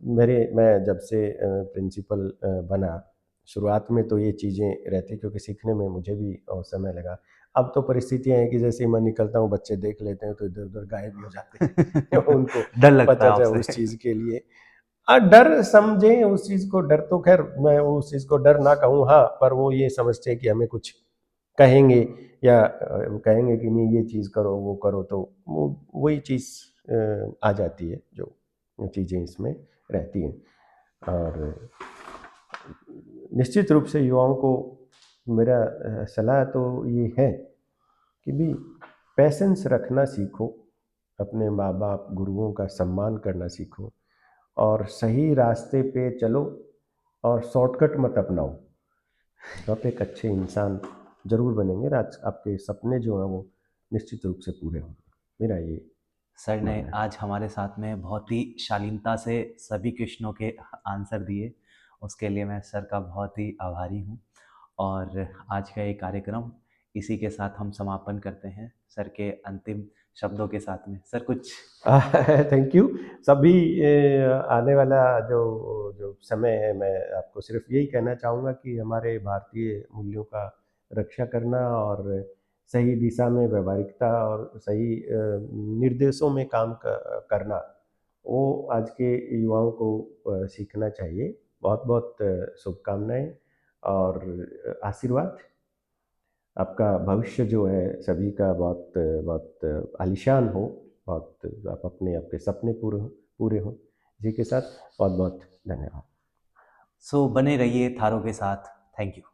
मैं जब से प्रिंसिपल बना, शुरुआत में तो ये चीज़ें रहती, क्योंकि सीखने में मुझे भी समय लगा। अब तो परिस्थितियाँ हैं कि जैसे ही मैं निकलता हूँ बच्चे देख लेते हैं तो इधर उधर गायब ही हो जाते हैं। उनको डर लगता पता है था उस आपसे। चीज़ के लिए। डर समझें उस चीज़ को, डर तो खैर मैं उस चीज़ को डर ना कहूँ, हाँ, पर वो ये समझते हैं कि हमें कुछ कहेंगे या कहेंगे कि नहीं ये चीज़ करो वो करो, तो वो वही चीज़ आ जाती है जो चीज़ें इसमें रहती हैं। और निश्चित रूप से युवाओं को मेरा सलाह तो ये है कि भी पैसेंस रखना सीखो, अपने माँ बाप गुरुओं का सम्मान करना सीखो और सही रास्ते पे चलो और शॉर्टकट मत अपनाओ, तो आप एक अच्छे इंसान जरूर बनेंगे और आज आपके सपने जो हैं वो निश्चित रूप से पूरे होंगे, मेरा ये सर ने मानना है। आज हमारे साथ में बहुत ही शालीनता से सभी क्वेश्चनों के आंसर दिए, उसके लिए मैं सर का बहुत ही आभारी हूँ। और आज का ये कार्यक्रम इसी के साथ हम समापन करते हैं सर के अंतिम शब्दों के साथ में। सर कुछ थैंक यू। सभी आने वाला जो जो समय है, मैं आपको सिर्फ यही कहना चाहूँगा कि हमारे भारतीय मूल्यों का रक्षा करना और सही दिशा में व्यवहारिकता और सही निर्देशों में काम करना, वो आज के युवाओं को सीखना चाहिए। बहुत बहुत शुभकामनाएं और आशीर्वाद। आपका भविष्य जो है सभी का बहुत बहुत आलीशान हो, बहुत आप अपने आपके सपने पूरे हों। इसी के साथ बहुत बहुत धन्यवाद। सो बने रहिए थारों के साथ। Thank you.